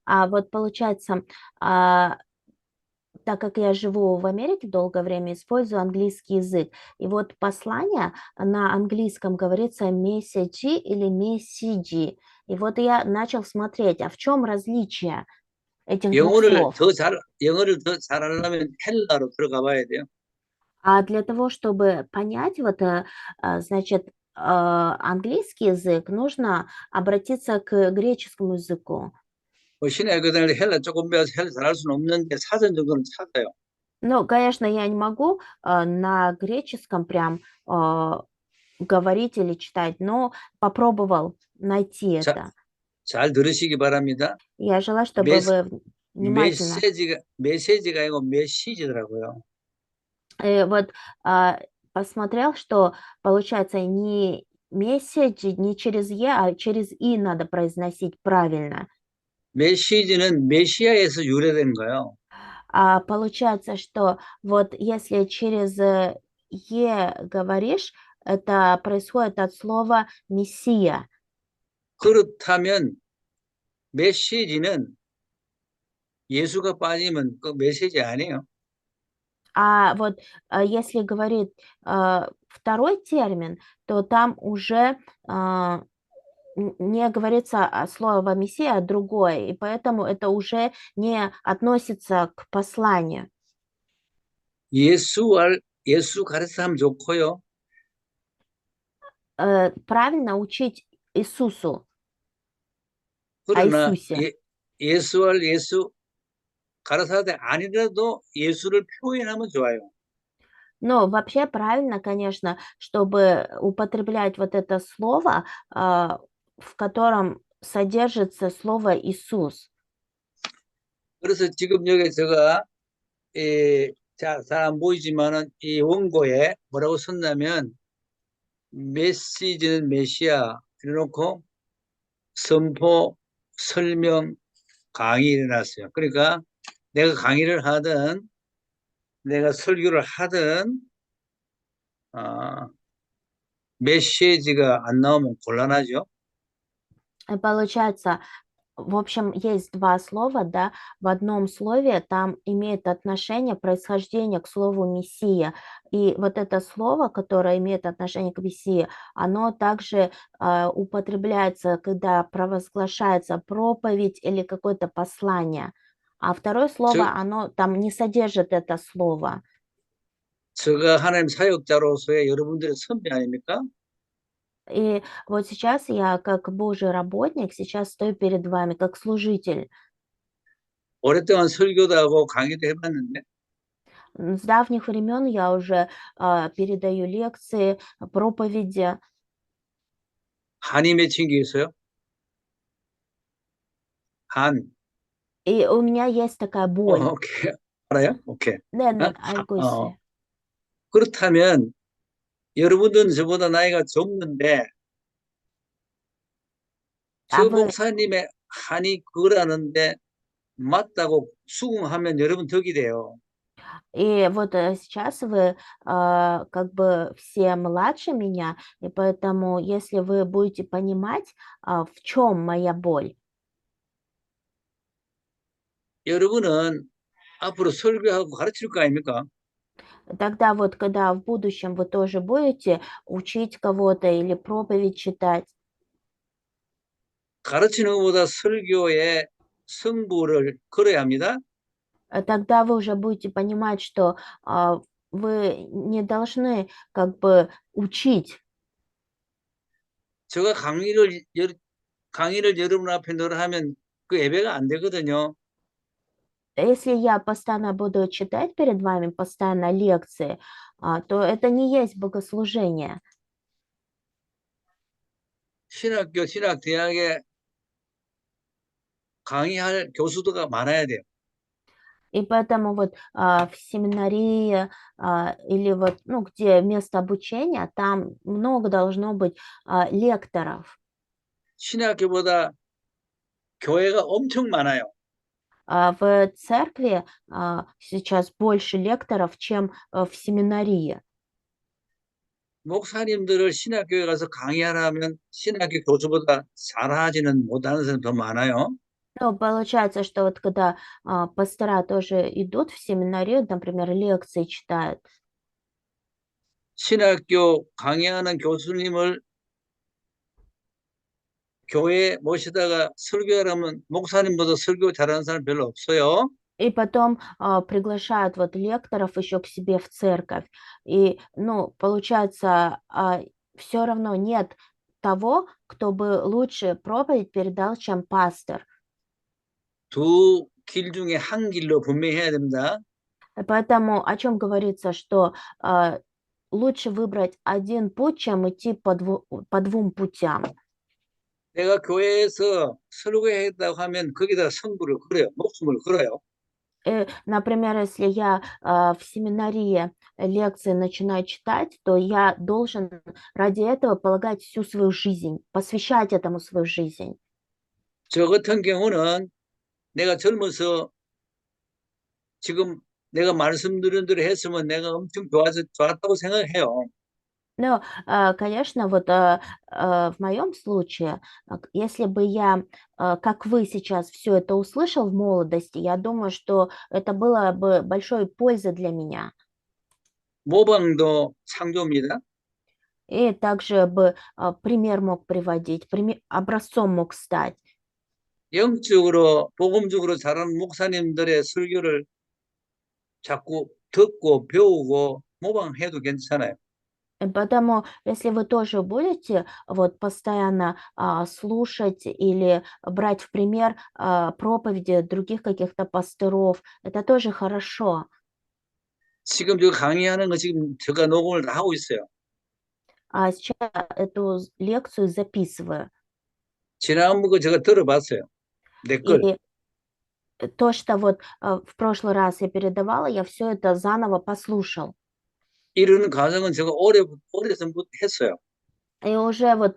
А вот получается, так как я живу в Америке долгое время, использую английский язык. И вот послание на английском говорится месседжи или месседжи. И вот я начал смотреть, а в чем различие этих двух слов? 영어를 더 잘하려면 헬라로 들어가 봐야 돼요. А для того, чтобы понять, вот, значит, английский язык, нужно обратиться к греческому языку. 뭐 신의 교단을 헬라 조금 배워서 헬라 잘할 수는 없는데 사전 정도는 찾아요. Ну, конечно, я не могу на греческом прям говорить или читать, но попробовал найти 자, это. 잘 들으시기 바랍니다. Я желаю, чтобы вы внимательно. 메시지가 아니고 메시지더라고요. Вот посмотрел, что получается не месседж, не через «е», а через «и» надо произносить правильно. 메시지는 메시아에서 유래된 거예요. Получается, что вот если через «е» говоришь, это происходит от слова «мессия». 그렇다면 메시지는 예수가 빠지면 그 메시지 아니에요. А вот если говорить второй термин, то там уже не говорится слово «мессия», а другое, и поэтому это уже не относится к посланию. 예수 가르치면 좋고요. Правильно учить Иисусу, о 그러나 Иисусе. 예수 가르쳐도 아니라도 예수를 표현하면 좋아요. Но вообще правильно, конечно, чтобы употреблять вот это слово, в котором содержится слово «Иисус». 그래서 지금 여기 제가 잘 안 보이지만은 이 원고에 뭐라고 썼냐면 메시지는 메시아 이래놓고 선포, 설명, 강의 일어났어요. 그러니까 내가 강의를 하든 내가 설교를 하든 메시지가 안 나오면 곤란하죠. Получается, в общем, есть два слова, да, в одном слове там имеет отношение происхождение к слову «мессия», и вот это слово, которое имеет отношение к «мессии», оно также употребляется, когда провозглашается проповедь или какое-то послание, а второе слово, оно там не содержит это слово. 제가 하나님 사역자로서의 여러분들의 선배 아닙니까? И вот сейчас я, как Божий работник, сейчас стою перед вами, как служитель. 오랫동안 설교도 하고 강의도 해봤는데 С давних времен я уже передаю лекции, проповеди. 한이 맺힌 게 있어요? 한. И у меня есть такая боль. 오케이. 알아요? 오케이. 네, 네, 알고 있어요. 그렇다면 여러분들은 저보다 나이가 젊는데 저 목사님의 한이 그거라는데 맞다고 수긍하면 여러분 덕이 돼요. И вот сейчас вы как бы все младше меня, и поэтому если вы будете понимать, в чем моя боль, 여러분은 앞으로 설교하고 가르칠 거 아닙니까? тогда вот когда в будущем вы тоже будете учить кого-то или проповедь читать, 가르치는 것보다 설교의 성부를 걸어야 합니다. тогда вы уже будете понимать, что вы не должны как бы учить. 제가 강의를 여러분 앞에 늘 하면 그 예배가 안 되거든요. Если я постоянно буду читать перед вами, постоянно лекции, то это не есть богослужение. 신학교, 신학대학에 강의할 교수도가 많아야 돼요. И поэтому вот в семинарии или вот, ну, где место обучения, там много должно быть лекторов. 신학교보다 교회가 엄청 많아요. В церкви сейчас больше лекторов, чем в семинарии. 목사님들을 신학교에 가서 강의하라면 신학교 교수보다 잘하지는 못하는 사람이 더 많아요. Ну, получается, что вот когда пастора тоже идут в семинарию, например, лекции читают, 신학교 강의하는 교수님을 교회에 모시다가 설교하라면 목사님보다 설교 잘하는 사람 별로 없어요. и потом приглашают вот лекторов еще к себе в церковь. И, ну, получается, все равно нет того, кто бы лучше проповедь передал, чем пастор. 두 길 중에 한 길로 분명해야 됩니다. Поэтому о чем говорится, что лучше выбрать один путь, чем идти по двум путям. 내가 교회에서 설교했다고 하면 거기다 성부를 걸어요. 목숨을 걸어요. Например, если я в семинарии лекции начинаю читать, то я должен ради этого полагать всю свою жизнь, посвящать этому свою жизнь. 저 같은 경우는 내가 젊어서 지금 내가 말씀드린 대로 했으면 내가 엄청 좋았다고 생각해요. Но, конечно, вот в моем случае, если бы я, как вы сейчас, все это услышал в молодости, я думаю, что это было бы большой пользой для меня. 모방도 창조입니다. И также бы пример мог приводить, образцом мог стать. 영적으로 복음적으로 자라는 목사님들의 설교를 자꾸 듣고 배우고 모방해도 괜찮아요. Потому если вы тоже будете вот постоянно слушать или брать в пример проповеди других каких-то пасторов, это тоже хорошо. 지금 저 강의하는 거 지금 제가 녹음을 다 하고 있어요. А сейчас я эту лекцию записываю. 지난번 거 제가 들어봤어요. 내 걸. И то, что вот в прошлый раз я передавала, я все это заново послушал. 이런 과정은 제가 오래전부터 했어요. И уже вот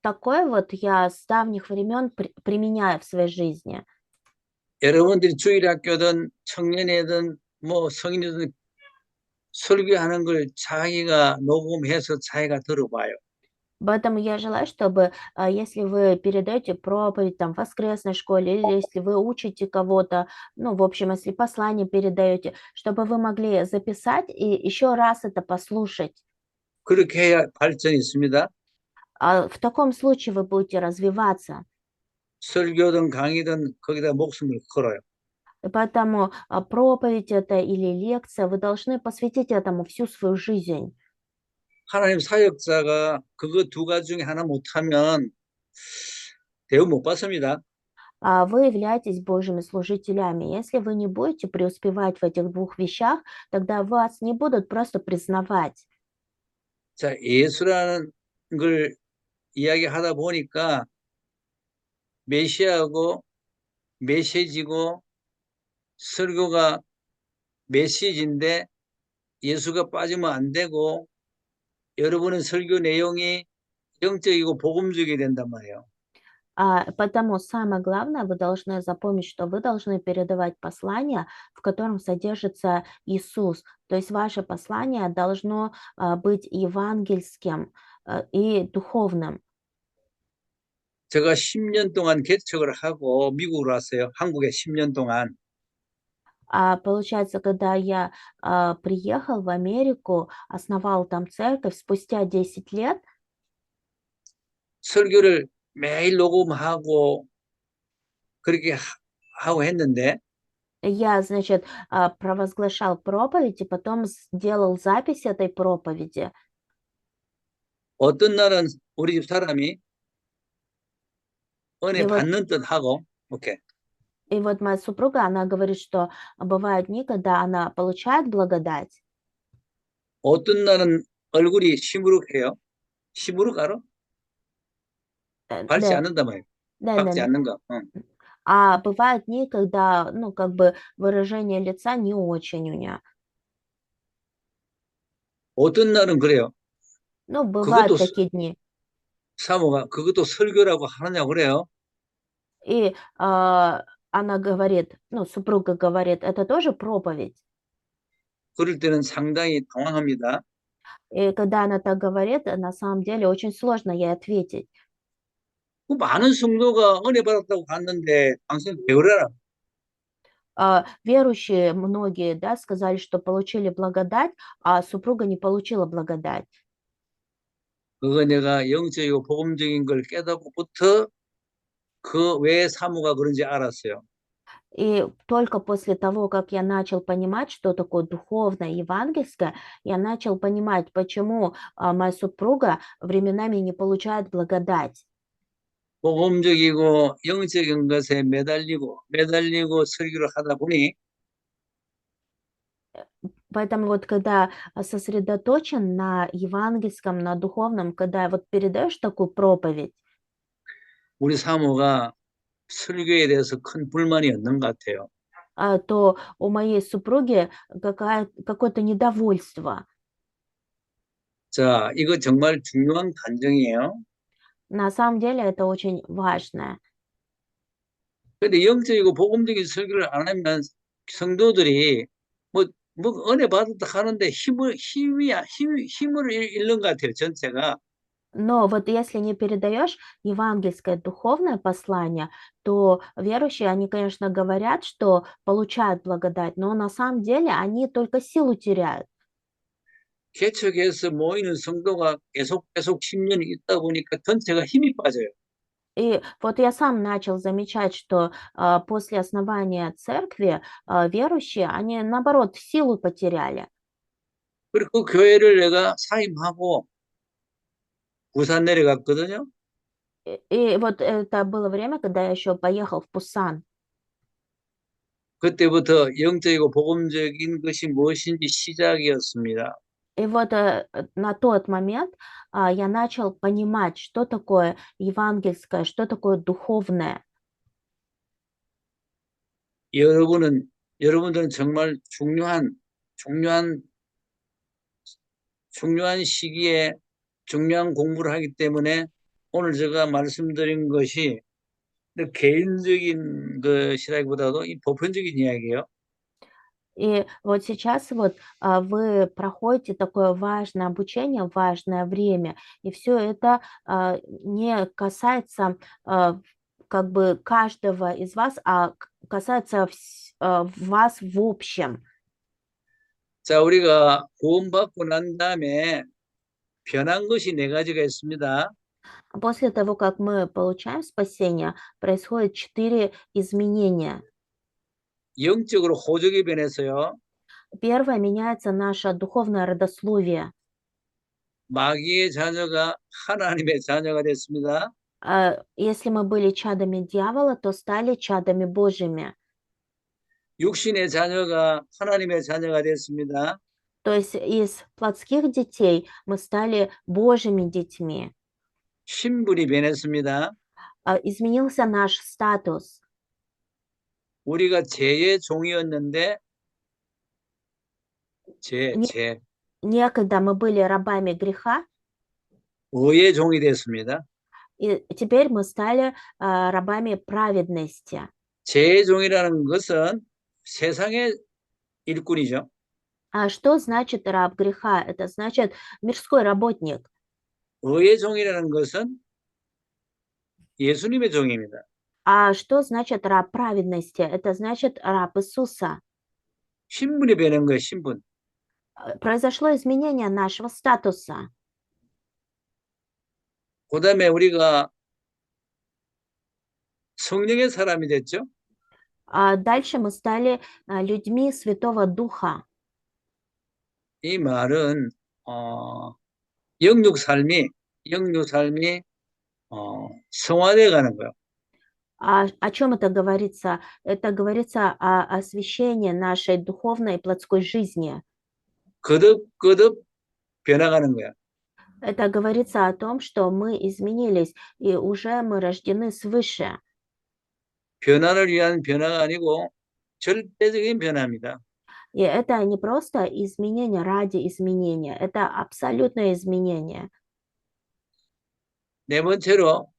такое вот я с давних времен применяю в своей жизни. 여러분들이 주일학교든 청년회든 뭐 성인이든 설교하는 걸 자기가 녹음해서 자기가 들어봐요. Поэтому я желаю, чтобы, если вы передаете проповедь там в воскресной школе или если вы учите кого-то, ну, в общем, если послание передаете, чтобы вы могли записать и еще раз это послушать. 그렇게 해야 발전이 있습니다. В таком случае вы будете развиваться. 설교든 강의든 거기다 목숨을 걸어요. И поэтому проповедь это или лекция, вы должны посвятить этому всю свою жизнь. 하나님 사역자가 그거 두 가지 중에 하나 못하면 대우 못 받습니다. Вы являетесь Божьими служителями. Если вы не будете преуспевать в этих двух вещах, тогда вас не будут просто признавать. 자, 예수라는 걸 이야기하다 보니까 메시아고 메시지고 설교가 메시지인데 예수가 빠지면 안 되고 여러분의 설교 내용이 영적이고 복음적이 된단 말이에요. Потому самое главное, вы должны запомнить, что вы должны передавать послание, в котором содержится Иисус. То есть ваше послание должно быть евангельским и духовным. 제가 10년 동안 개척을 하고 미국으로 왔어요. 한국에 10년 동안. Получается, когда я приехал в Америку, основал там церковь, спустя 10 лет 설교를 매일 녹음하고 그렇게 하고 했는데 я, значит, провозглашал проповедь и потом сделал запись этой проповеди. 어떤 날은 우리 집 사람이 은혜 И вот 받는 듯 하고 오케이. И вот моя супруга, она говорит, что бывают дни, когда она получает благодать, 어떤 날은 얼굴이 시무룩해요. 시무룩 알아? 밝지 да, 않는단 말이에요. да, да, 밝지 да. 않는 거. 응. А бывают дни, когда, ну, как бы выражение лица не очень у нее. 어떤 날은 그래요. Ну, 그것도 бывают такие дни. 사모가 그것도 설교라고 하느냐고 그래요. И она говорит, ну, супруга говорит, это тоже проповедь. 그럴 때는 상당히 당황합니다. И когда она так говорит, на самом деле очень сложно ей ответить. 그 많은 성도가 은혜 받았다고 봤는데 당신 왜 그러나? Верующие многие, да, сказали, что получили благодать, а супруга не получила благодать. 그거 내가 영적이고 복음적인 걸 깨닫고부터 그 왜 사모가 그런지 알았어요. И только после того, как я начал понимать, что такое духовное, евангельское, я начал понимать, почему моя супруга временами не получает благодать. 복음적이고 영적인 것에 매달리고 설교를 하다 보니 Поэтому вот когда сосредоточен на евангельском, на духовном, когда вот передаешь такую проповедь, 우리 사모가 설교에 대해서 큰 불만이 없는 것 같아요. то у моей супруги какое-то недовольство. 자, 이거 정말 중요한 간증이에요. На самом деле это очень важно. 근데 영적이고 복음적인 설교를 안 하면 성도들이 뭐 은혜 받았다 하는데 힘을 잃는 것 같아요, 전체가. Но вот если не передаешь евангельское духовное послание, то верующие, они, конечно, говорят, что получают благодать, но на самом деле они только силу теряют. 개척해서 모이는 성도가 계속 10년이 있다 보니까 전체가 힘이 빠져요. И вот я сам начал замечать, что после основания церкви верующие, они наоборот силу потеряли. 그리고 그 교회를 내가 사임하고 부산 내려갔거든요. И вот это было время, когда я еще поехал в Пусан. 그때부터 영적이고 복음적인 것이 무엇인지 시작이었습니다. И вот на тот момент я начал понимать, что такое евангельское, что такое духовное. 여러분들은 정말 중요한 시기에 중요한 공부를 하기 때문에 오늘 제가 말씀드린 것이 개인적인 것이라기보다도 이 보편적인 이야기예요. И вот сейчас вот вы проходите такое важное обучение, важное время, и все это не касается как бы каждого из вас, а касается вас в общем. 자, 우리가 구원받고 난 다음에 변한 것이 네 가지가 있습니다. После того, как мы получаем спасение, происходит 4 изменения. 영적으로 호적이 변해서요. Первое, меняется наше духовное родословие. 마귀의 자녀가 하나님의 자녀가 됐습니다. Если мы были чадами дьявола, то стали чадами Божьими. 육신의 자녀가 하나님의 자녀가 됐습니다. То есть из плотских детей мы стали Божьими детьми. 신분이 변했습니다. Изменился наш статус. 우리가 죄의 종이었는데 Некогда мы были рабами греха, 의의 종이 됐습니다. и теперь мы стали рабами праведности. 죄의 종이라는 것은 세상의 일꾼이죠. А что значит раб греха? Это значит мирской работник. 의의 종이라는 것은 예수님의 종입니다. А что значит раб праведности? Это значит раб Иисуса. 신분이 변한 거예요, 신분. Произошло изменение нашего статуса. 그 다음에 우리가 성령의 사람이 됐죠. Дальше мы стали людьми Святого Духа. 이 말은 영육 삶이 성화돼 가는 거예요. О чем это говорится? Это говорится о освящении нашей духовной и плотской жизни. 거듭 변화가는 거야. Это говорится о том, что мы изменились, и уже мы рождены свыше. 변화를 위한 변화가 아니고 절대적인 변화입니다. И это не просто изменение ради изменения, это абсолютное изменение. 네 번째로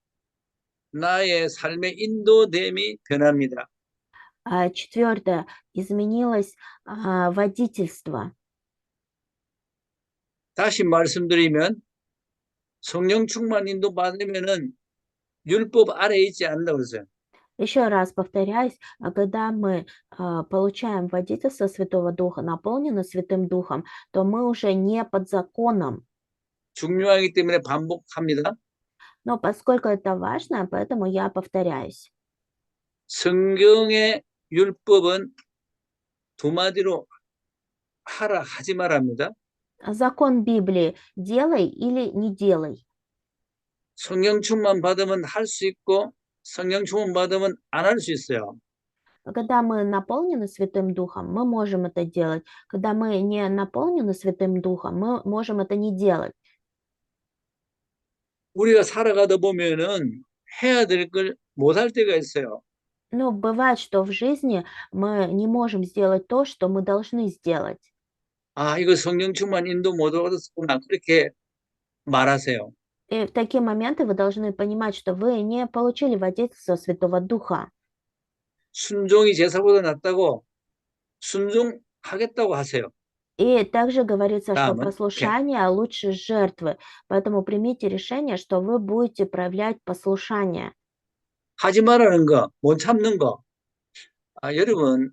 나의 삶의 인도됨이 변합니다. Четвертое, изменилось водительство. 다시 말씀드리면 성령 충만 인도 받으면은 율법 아래에 있지 않는다고 그랬어요. Еще раз повторяюсь, когда мы получаем водительство Святого Духа, наполнены Святым Духом, то мы уже не под законом. 중요하기 때문에 반복합니다. Но поскольку это важно, поэтому я повторяюсь. 성경에 율법은 두 마디로 하라, 하지 말합니다. Закон Библии: делай или не делай. 성령 충만 받으면 할 수 있고 성령 충만 받으면 안 할 수 있어요. Когда мы наполнены Святым Духом, мы можем это делать. Когда мы не наполнены Святым Духом, мы можем это не делать. 우리가 살아가다 보면은 해야 될 걸 못 할 때가 있어요. Но бывает, что в жизни мы не можем сделать то, что мы должны сделать. 아, 이거 성령 충만 인도 못 얻었구나. 그렇게 말하세요. И в такие моменты вы должны понимать, что вы не получили водительство Святого Духа. 순종이 제사보다 낫다고 순종하겠다고 하세요. И также говорится, что 다음은 послушание лучше жертвы. Поэтому примите решение, что вы будете проявлять послушание. 하지 말라는 거, 못 참는 거. 여러분,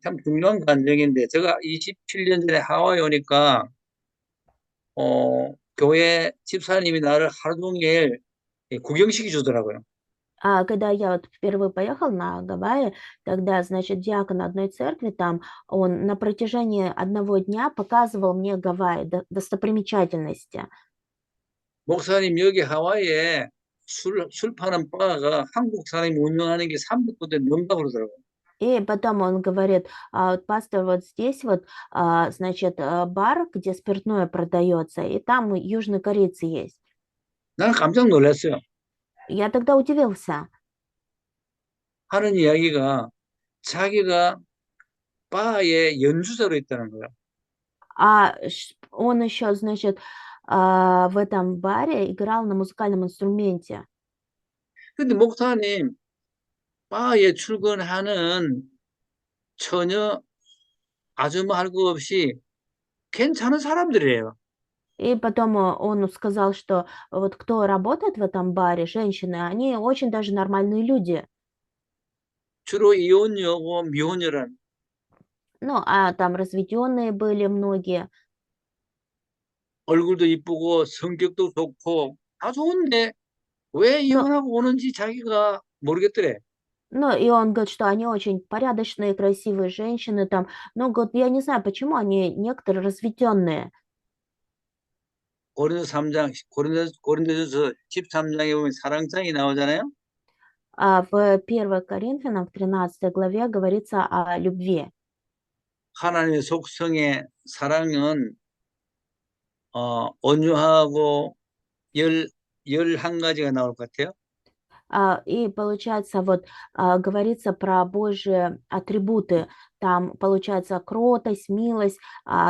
참 중요한 감정인데 제가 27년 전에 하와이 오니까 교회 집사님이 나를 하루 종일 구경시켜 주더라고요. А когда я вот впервые поехал на Гавайи, тогда, значит, диакон одной церкви там, он на протяжении одного дня показывал мне Гавайи, достопримечательности. 목사님 여기 하와이에 술 파는 바가 한국 사람이 운영하는 게 300군데 넘다고 그러더라고요. И потом он говорит: вот, пастор, вот здесь вот, значит, бар, где спиртное продается, и там южнокорейцы есть. 나는 깜짝 놀랐어요. Я тогда удивился. 하는 이야기가 자기가 바에 연주자로 있다는 거예요. Он еще, значит, в этом баре играл на музыкальном инструменте. 근데 목사님, 바에 출근하는 처녀 아줌마 할 거 없이 괜찮은 사람들이에요. И потом он сказал, что вот кто работает в этом баре, женщины, они очень даже нормальные люди. 주로 이혼녀고 미혼녀란. Ну, а там разведенные были многие. 얼굴도 이쁘고 성격도 좋고 다 좋은데 왜 Но, 이혼하고 오는지 자기가 모르겠더래. ну, и он говорит, что они очень порядочные, красивые женщины там. Но, говорит, я не знаю, почему они некоторые разведенные. 고린도전서 13장에 보면 사랑장이 나오잖아요. В 1 Коринфянам, в 13 главе говорится о любви. 하나님의 속성의 사랑은 온유하고 11가지가 나올 것 같아요. И получается, вот говорится про Божьи атрибуты. Там получается кротость, милость,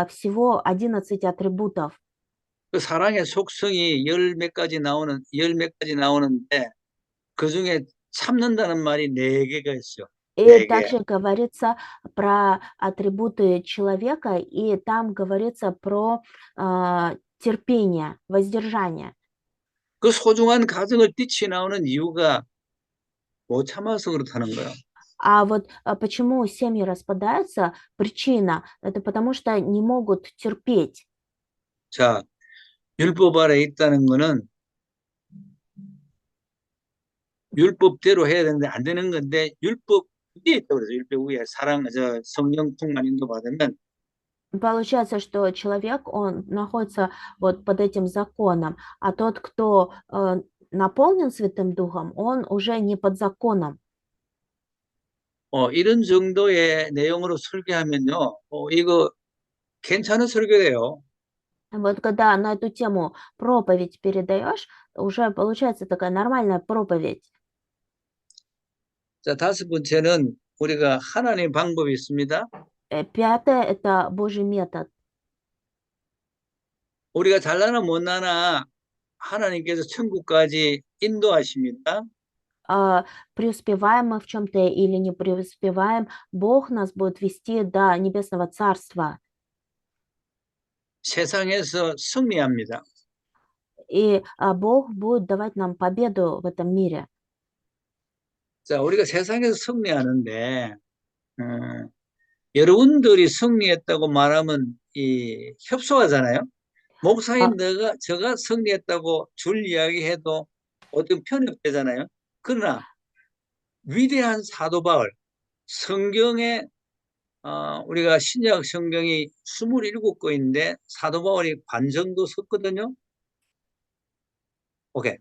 всего 11 атрибутов. 그 사랑의 속성이 열 몇 가지 나오는데 그 중에 참는다는 말이 4개가 있어요. И 4개. также говорится про атрибуты человека, и там говорится про терпение, воздержание. 그 소중한 가정을 뛰쳐나오는 이유가 못 참아서 그렇다는 거예요. А вот почему семьи распадаются, причина, это потому что не могут терпеть. 자, 율법 아래 있다는 거는 율법대로 해야 되는데 안 되는 건데 율법 위에 있다고 그래서 율법 위에 성령 충만 인도 받으면 Получается, что человек, он находится вот под этим законом, а тот, кто наполнен Святым Духом, он уже не под законом. 이런 정도의 내용으로 설교하면요, 이거 괜찮은 설교래요. Вот когда на эту тему проповедь передаешь, уже получается такая нормальная проповедь. 자, 5번째는 우리가 하나님의 방법이 있습니다. Пятое – это Божий метод. 우리가 잘나나 못나나 하나님께서 천국까지 인도하십니다. Преуспеваем мы в чем-то или не преуспеваем, Бог нас будет вести до Небесного Царства. 세상에서 승리합니다. И Бог будет давать нам победу в этом мире. 자, 우리가 세상에서 승리하는데 여러분들이 승리했다고 말하면 협소하잖아요. 목사님 제가 승리했다고 줄 이야기해도 어떤 편협되잖아요. 그러나 위대한 사도 바울, 성경에 우리가 신약 성경이 27권인데 사도 바울이 반 정도 썼거든요. 오케이.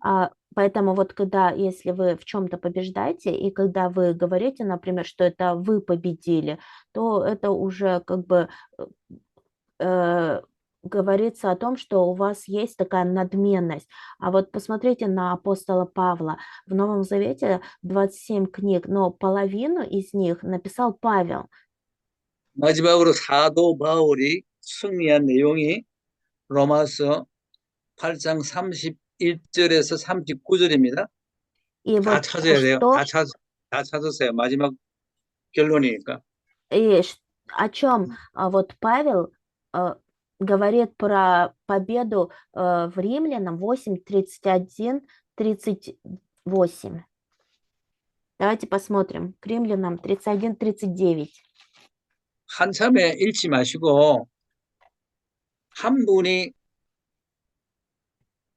Поэтому вот когда, если вы в чем-то побеждаете, и когда вы говорите, например, что это вы победили, то это уже как бы э, говорится о том, что у вас есть такая надменность. А вот посмотрите на апостола Павла. В Новом Завете 27 книг, но половину из них написал Павел. 마지막으로 사도 바울이 승리한 내용이 로마서 8장 31절에서 39절입니다. И 다 вот 찾아야 돼요. что, 다 찾았어요. 마지막 결론이니까. о чем вот Павел говорит про победу в Римлянам 8, 31, 38. Давайте посмотрим. К Римлянам 31, 39. 한참에 읽지 마시고 한 분이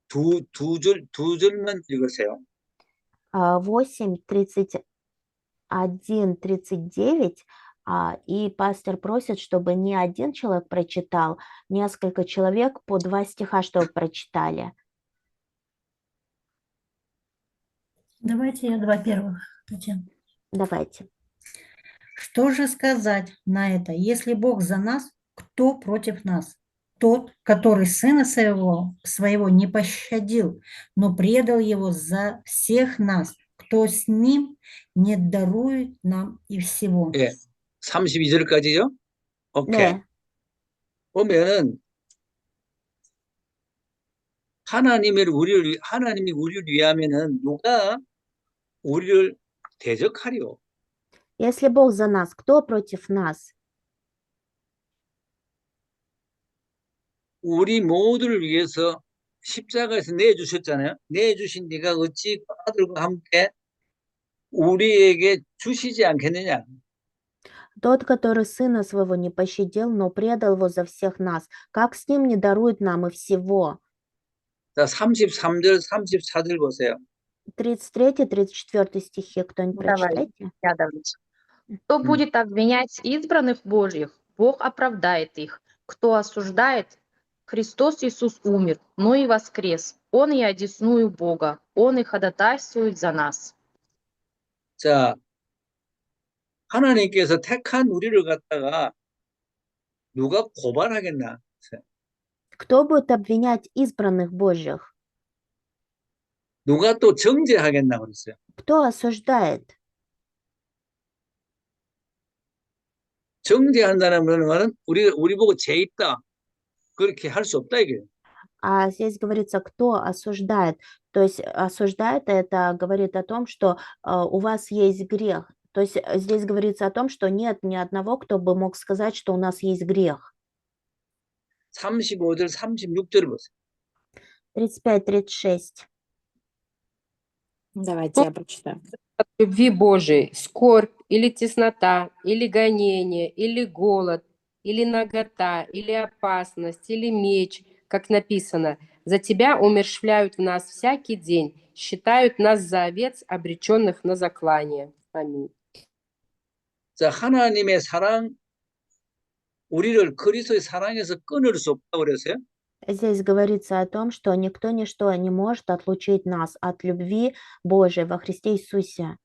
두 절만 읽으세요. 8, 31, 39. И пастор просит, чтобы не один человек прочитал, несколько человек по 2 стиха, чтобы прочитали. Давайте я два первых, Татьяна. Давайте. Что же сказать на это? Если Бог за нас, кто против нас? Тот, который сына своего не пощадил, но предал его за всех нас, кто с ним не дарует нам и всего. 예, 32절까지죠? 오케이. 네. 보면은 하나님이 우리를 위하면은 누가 우리를 대적하리요? Если Бог за нас, кто против нас? 우리 모두를 위해서 십자가에서 내주셨잖아요. 내주신 네가 어찌 그 아들과 함께 우리에게 주시지 않겠느냐? Тот, который сына своего не пощадил, но предал его за всех нас, как с ним не дарует нам и всего? 자, 33절, 34절 보세요. 33, 34 стихи, кто-нибудь Давай. прочитайте? Я давайте. Кто М. будет обвинять избранных Божьих, Бог оправдает их. Кто осуждает, Христос Иисус умер, но и воскрес. Он и одесную Бога. Он и ходатайствует за нас. 자, 하나님께서 택한 우리를 갖다가 누가 고발하겠나? Кто будет обвинять избранных Божьих? 누가 또 정죄하겠나 그랬어요. Кто осуждает? 정죄한다는 말은 우리 보고 죄 있다. 그렇게 할 수 없다 이게. А здесь говорится, кто осуждает. То есть осуждает это говорит о том, что у вас есть грех. То есть здесь говорится о том, что нет ни одного, кто бы мог сказать, что у нас есть грех. 35절, 36절 보세요. 35, 36. Давайте я прочитаю. От любви Божией скорбь или теснота, или гонение, или голод, или нагота, или опасность, или меч, как написано, за тебя умерщвляют в нас всякий день, считают нас за овец, обреченных на заклание. Аминь. 자, 하나님의 사랑, 우리를 그리스도의 사랑에서 끊을 수 없다고 그랬어요. Здесь говорится о том, что никто, ничто не может отлучить нас от любви Божией во Христе Иисусе.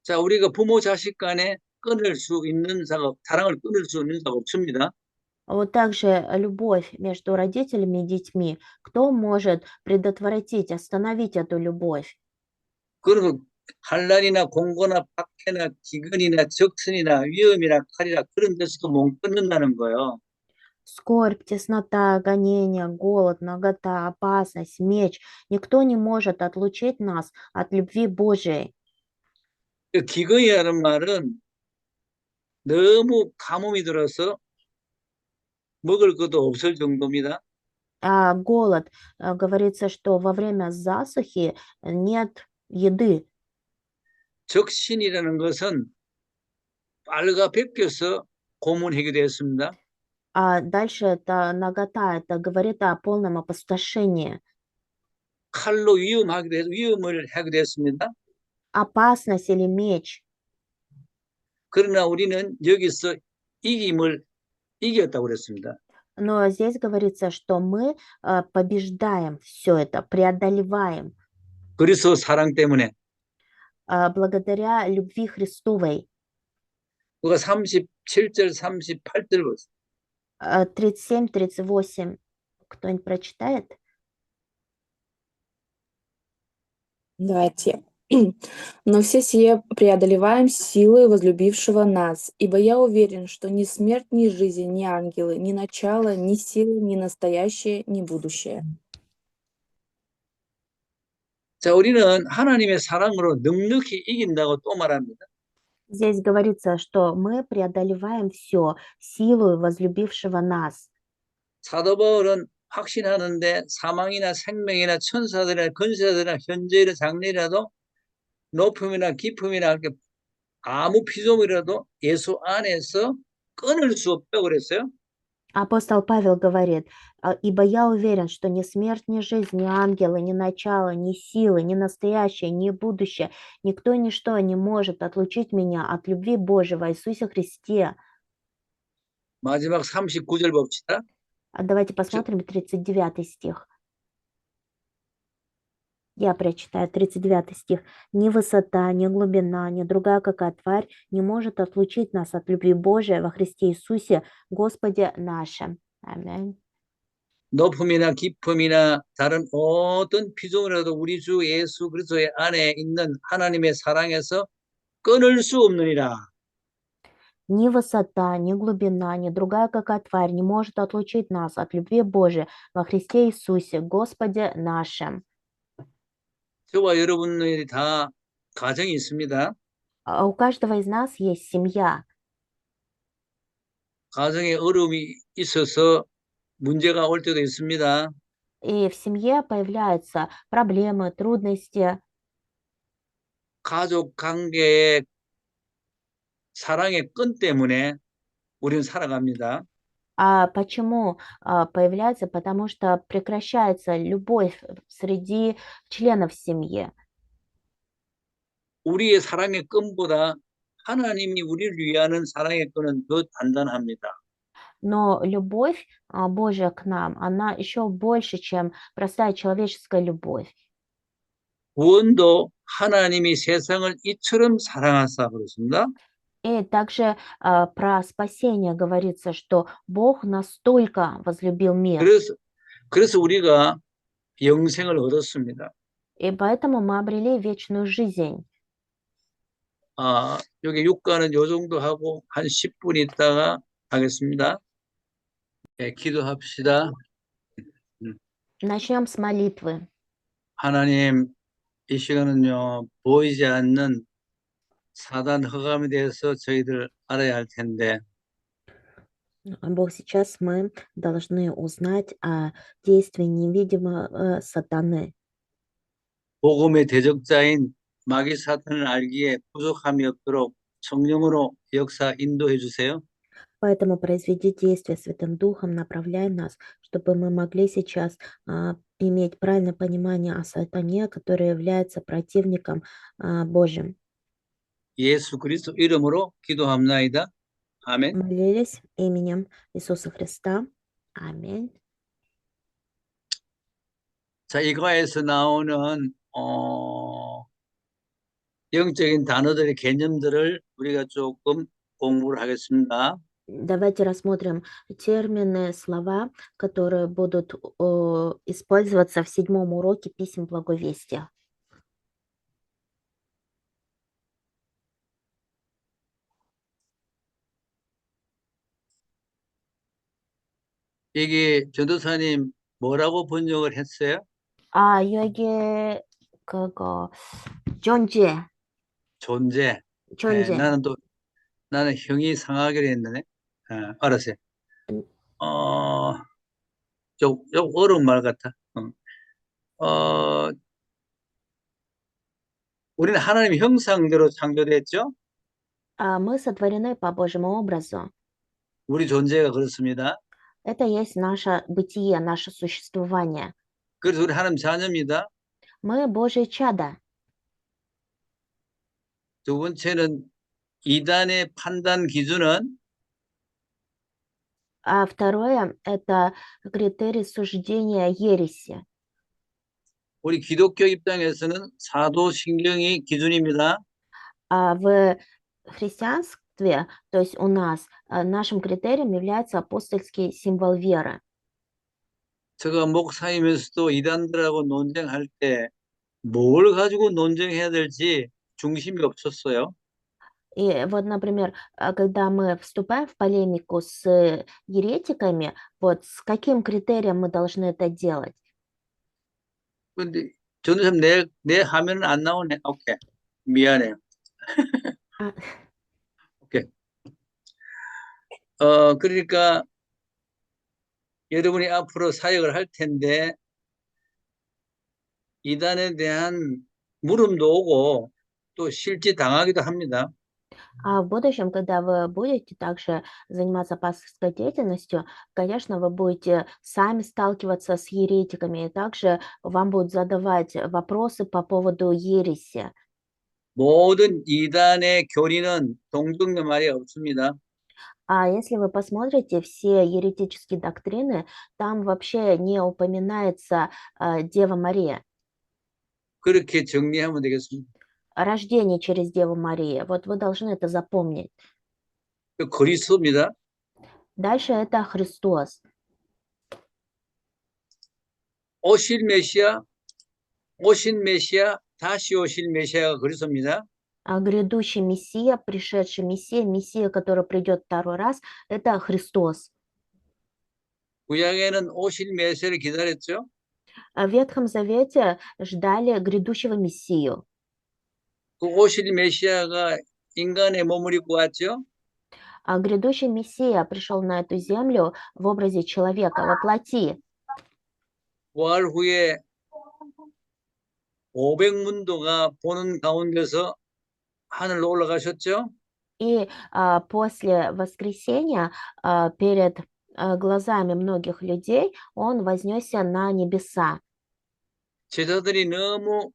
자, 우리가 부모 자식 간에 끊을 수 있는 사랑을 끊을 수 있는 자가 없습니다. Вот также любовь между родителями и детьми. Кто может предотвратить, остановить эту любовь? 그리고 환난이나 공고나 박해나 기근이나 적선이나 위험이나 칼이나 그런 데서도 못 끊는다는 거예요. Скорбь, теснота, гонение, голод, нагота, опасность, меч. Никто не может отлучить нас от любви Божией. 그 기근이라는 말은 너무 가뭄이 들어서 먹을 것도 없을 정도입니다. А голод, говорится, что во время засухи нет еды. 적신이라는 것은 빨가 벗겨서 고문하게 되었습니다. А дальше это нагота, это говорит о полном опустошении. 칼로 위험을 하게 되었습니다. Опасность или меч. 그러나 우리는 여기서 이김을 이겼다고 그랬습니다. Но здесь говорится, что мы побеждаем все это, преодолеваем 그리스도 사랑 때문에. благодаря любви Христовой. 그가 37절, 38절 보세요. 37, 38. Кто-нибудь прочитает? Давайте. Но все сие преодолеваем силой возлюбившего нас, ибо я уверен, что ни смерть, ни жизнь, ни ангелы, ни начало, ни силы, ни настоящее, ни будущее. 자, 우리는 하나님의 사랑으로 넉넉히 이긴다고 또 말합니다. Здесь говорится, что мы преодолеваем все силою возлюбившего нас. 사도 바울은 확신하는데 사망이나 생명이나 천사들이나 권세자들이나 현재이나 장래라도 높음이나 깊음이나 이렇게 아무 피조물이라도 예수 안에서 끊을 수 없다고 그랬어요. Апостол Павел говорит, ибо я уверен, что ни смерть, ни жизнь, ни ангелы, ни начало, ни силы, ни настоящее, ни будущее, никто и ничто не может отлучить меня от любви Божией во Иисусе Христе. 마지막 39절 봅시다. Давайте посмотрим 39 стих. Я прочитаю 39 стих. «Ни высота, ни глубина, ни другая какая тварь не может отлучить нас от любви Божией во Христе Иисусе, Господе нашим». Аминь. 높음이나 깊음이나 다른 어떤 피조물이라도 우리 주 예수 그리스도의 안에 있는 하나님의 사랑에서 끊을 수 없느니라. Ни высота, ни глубина, ни другая какая тварь не может отлучить нас от любви Божией во Христе Иисусе, Господе нашим. 저와 여러분들이 다 가정이 있습니다. У каждого из нас есть семья. 가정에 어려움이 있어서 문제가 올 때도 있습니다. И в семье появляются проблемы, трудности. 가족 관계의 사랑의 끈 때문에 우리는 살아갑니다. А почему появляется? Потому что прекращается любовь среди членов семьи. 우리의 사랑의 끈보다 하나님이 우리를 위하는 사랑의 끈은 더 단단합니다. Но любовь Божья к нам, она еще больше, чем простая человеческая любовь. 구원도 하나님이 세상을 이처럼 사랑하사 그렇습니다. И также про спасение говорится, что Бог настолько возлюбил мир. 그래서 우리가 영생을 얻었습니다. И поэтому мы обрели вечную жизнь. 여기 육가는 요 정도 하고 한 10분 있다가 하겠습니다. 네, 기도합시다. Начнем с молитвы. 하나님, 이 시간은요, 보이지 않는 사단 허감에 대해서 저희들 알아야 할 텐데, Бог, сейчас мы должны узнать о действии невидимого сатаны. 복음의 대적자인 마귀 사탄을 알기에 부족함이 없도록 성령으로 역사 인도해 주세요. Поэтому произведи действие Святым Духом, направляй нас, чтобы мы могли сейчас иметь правильное понимание о сатане, который является противником Божьим. 예수 그리스도 이름으로 기도합나이다. 아멘. Молились именем Иисуса Христа. Аминь. 자, 이과에서 나오는 영적인 단어들의 개념들을 우리가 조금 공부를 하겠습니다. Давайте рассмотрим термины, слова, которые будут использоваться в 7-м уроке писем Благовестия. 여기 전도사님 뭐라고 번역을 했어요? 여기 그거 존재. 존재. 네, 나는 형이 상하기로 했네. 알았어요. 좀 어려운 말 같아. 우리는 하나님 형상대로 창조됐죠? Мы сотворены по Божьему образу. 우리 존재가 그렇습니다. Это есть наше бытие, наше существование. 그래서 우리 하나님 자녀입니다. Мы Божьи чада. 두 번째는 이단의 판단 기준은 А второе – это критерий суждения ереси. 우리 기독교 입장에서는 사도신경이 기준입니다. А в христианстве, то есть у нас, нашим критерием является апостольский символ веры. 제가 목사이면서도 이단들하고 논쟁할 때 뭘 가지고 논쟁해야 될지 중심이 없었어요. И вот, например, когда мы вступаем в полемику с еретиками, вот с каким критерием мы должны это делать? 근데 전우님 내 화면은 안 나오네. 오케이. 미안해요. А, 오케이. 그러니까 여러분이 앞으로 사역을 할 텐데 이단에 대한 물음도 오고 또 실제 당하기도 합니다. А в будущем, когда вы будете также заниматься пасторской деятельностью, конечно, вы будете сами сталкиваться с еретиками, и также вам будут задавать вопросы по поводу ереси. 모든 이단의 교리는 동정의 말이 없습니다. А если вы посмотрите все еретические доктрины, там вообще не упоминается Дева Мария, 그렇게 정리하면 되겠습니다. рождение через Деву Марию. Вот вы должны это запомнить. 그리스도입니다. Дальше это Христос. 오신 메시아, 다시 오실 메시아가 그리스도입니다. А грядущий Мессия, пришедший Мессия, Мессия, который придет второй раз, это Христос. 구약에는 오실 메시아를 기다렸죠. А в Ветхом Завете ждали грядущего Мессию. 그 오실 메시아가 인간의 몸을 입고 왔죠. А грядущий Мессия пришел на эту землю в образе человека, во плоти. 부활 후에 500문도가 보는 가운데서 하늘로 올라가셨죠. И после воскресения, перед глазами многих людей, он вознесся на небеса. 제자들이 너무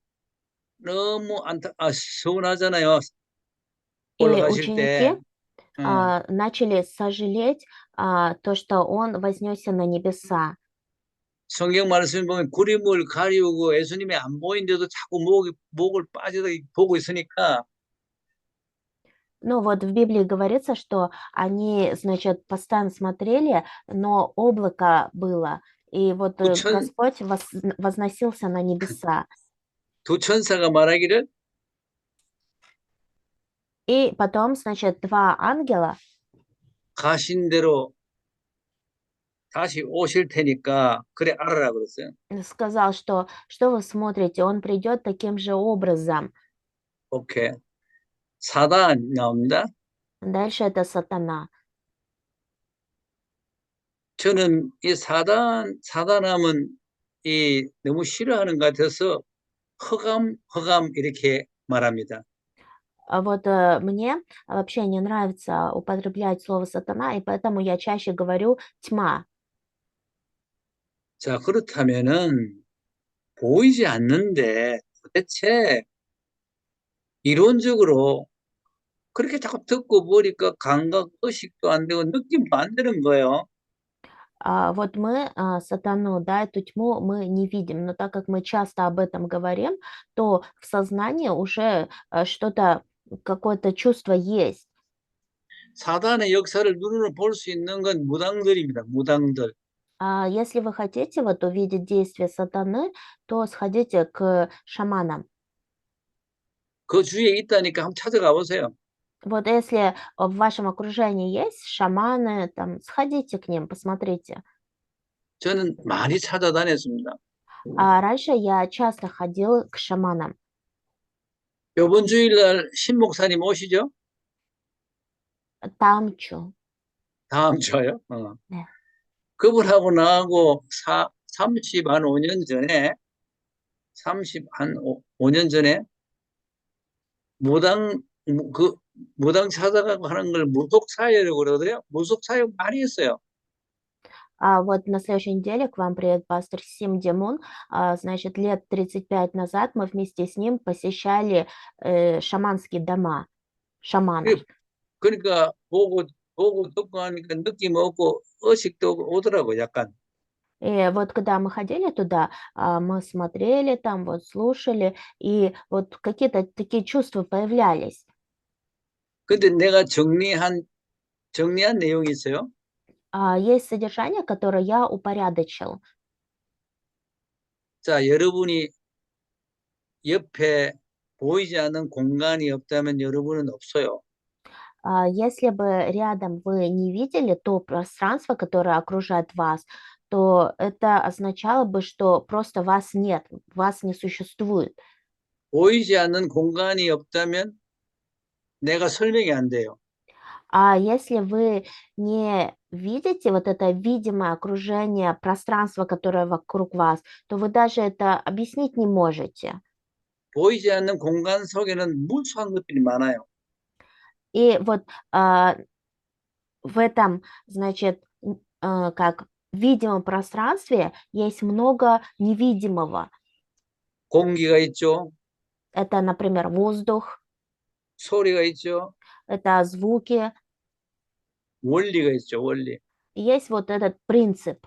서운하잖아요. И 올라가실 ученики 때. начали сожалеть то, что он вознесся на небеса. 성경 말씀을 보면 구름을 가리우고 예수님이 안 보이는데도 자꾸 목을 빠져서 보고 있으니까 Ну вот в Библии говорится, что они, значит, постоянно смотрели, но облако было, и вот 천- Господь возносился на небеса. 두 천사가 말하기를 И потом, значит, два ангела 가신 대로 다시 오실 테니까 그래 알아라 그랬어요. сказал, что вы смотрите, он придет таким же образом. 오케이. 사단 나옵니다. Дальше это сатана. 저는 이 사단하면 이 너무 싫어하는 것 같아서 허감 이렇게 말합니다. А вот мне вообще не нравится употреблять слово сатана, и поэтому я чаще говорю тьма. 자, 그렇다면은 보이지 않는데 도대체 이론적으로 그렇게 자꾸 듣고 보니까 감각 의식도 안 되고 느낌도 안 되는 거예요. Вот мы сатану, да, эту тьму мы не видим, но так как мы часто об этом говорим, то в сознании уже что-то, какое-то чувство есть. 사단의 역사를 눈으로 볼 수 있는 건 무당들입니다. 무당들. А если вы хотите вот увидеть действие сатаны, то сходите к шаманам. 그 주위에 있다니까 한번 찾아가 보세요. Вот если в вашем окружении есть шаманы, там, сходите к ним, посмотрите. 저는 많이 찾아다녔습니다. А раньше я часто ходил к шаманам. 이번 주일날 신 목사님 오시죠? Тамчу. 다음 주요. 네. 그분하고 나하고 5년 전에 무당 찾아가고 하는 걸 무속사회라고 그러더래요. 무속사회 많이 했어요. А вот на следующей неделе к вам приедет пастор Сим Димун. Значит, лет 35 назад мы вместе с ним посещали шаманские дома. шаманов. 그러니까 보고 듣고 하니까 느낌 없고 의식도 오더라고 약간. И вот когда мы ходили туда, мы смотрели там, вот слушали, и вот какие-то такие чувства появлялись. 근데 내가 정리한 내용이 있어요. Есть содержание, которое я упорядочил. 자, 여러분이 옆에 보이지 않는 공간이 없다면 여러분은 없어요. Если бы рядом вы не видели то пространство, которое окружает вас, то это означало бы, что просто вас нет, вас не существует. 보이지 않는 공간이 없다면 내가 설명이 안 돼요. А если вы не видите вот это видимое окружение, пространство, которое вокруг вас, то вы даже это объяснить не можете. 보이지 않는 공간 속에는 무수한 것들이 많아요. И вот в этом, значит, как видимом пространстве есть много невидимого. 공기가 있죠. Это, например, воздух, 소리가 있죠. это звуки. 원리가 있죠. 원리. Есть вот этот принцип.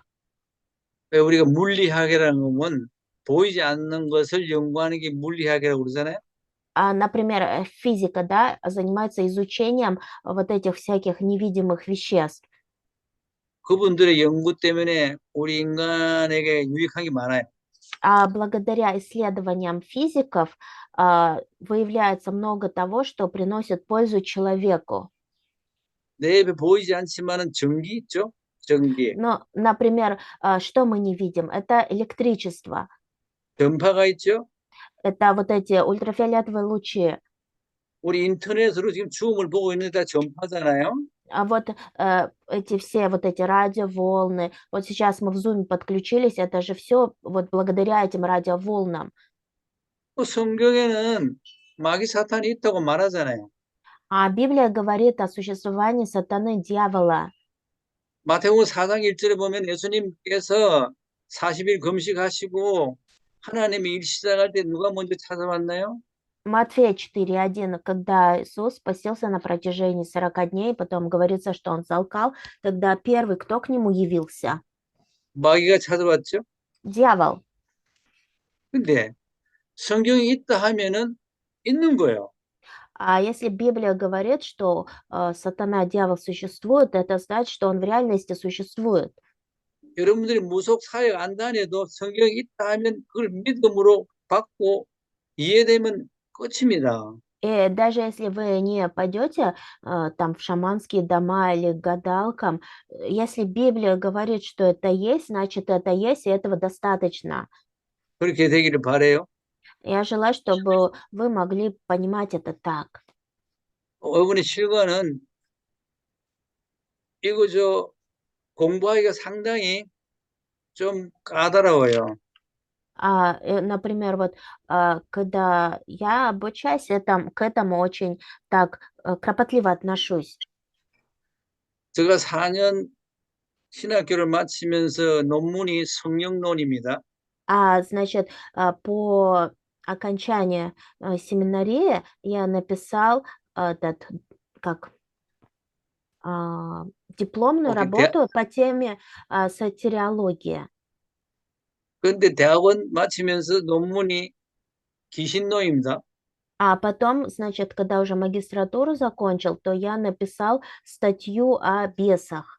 왜 우리가 물리학이라는 건 보이지 않는 것을 연구하는 게 물리학이라고 그러잖아요. Например, физика, да, занимается изучением вот этих всяких невидимых веществ. 그분들의 연구 때문에 우리 인간에게 유익한 게 많아요. А благодаря исследованиям физиков выявляется много того, что приносит пользу человеку. 내 입에 보이지 않지만은 전기 있죠? 전기. Но, например, что мы не видим? Это электричество, 전파가 있죠? это вот эти ультрафиолетовые лучи. 우리 인터넷으로 지금 줌을 보고 있는데 다 전파잖아요. А вот эти все вот эти радиоволны, вот сейчас мы в Zoom подключились, это же все вот благодаря этим радиоволнам. 또 성경에는 마귀 사탄이 있다고 말하잖아요. А Библия говорит о существовании сатаны, дьявола. 마태복음 4장 1절에 보면 예수님께서 40일 금식하시고 하나님이 일 시작할 때 누가 먼저 찾아왔나요? Матфея 4:1, когда Иисус постился на протяжении 40 дней, потом говорится, что он залкал, тогда первый, кто к нему явился? 마귀가 찾아왔죠. Дьявол. 근데 성경이 있다 하면은 있는 거예요. А если Библия говорит, что сатана, дьявол существует, это значит, что он в реальности существует. 여러분들이 무속 사역 안 다녀도 성경이 있다 하면 그걸 믿음으로 받고 이해되면 끝입니다. И даже если вы не пойдете там в шаманские дома или к гадалкам, если Библия говорит, что это есть, значит это есть, и этого достаточно. 그렇게 되기를 바라요. Я желаю, чтобы вы могли понимать это так. 이번에 실과는 이거 공부하기가 상당히 좀 까다로워요. Например, вот когда я обучаюсь, к этому очень так кропотливо отношусь. 제가 4년 신학교를 마치면서 논문이 성령론입니다. Значит, по окончании семинарии я написал этот, как, дипломную 어떻게 работу по теме сотириология. 그런데 대학원 마치면서 논문이 귀신론입니다. А потом, значит, когда уже магистратуру закончил, то я написал статью о бесах.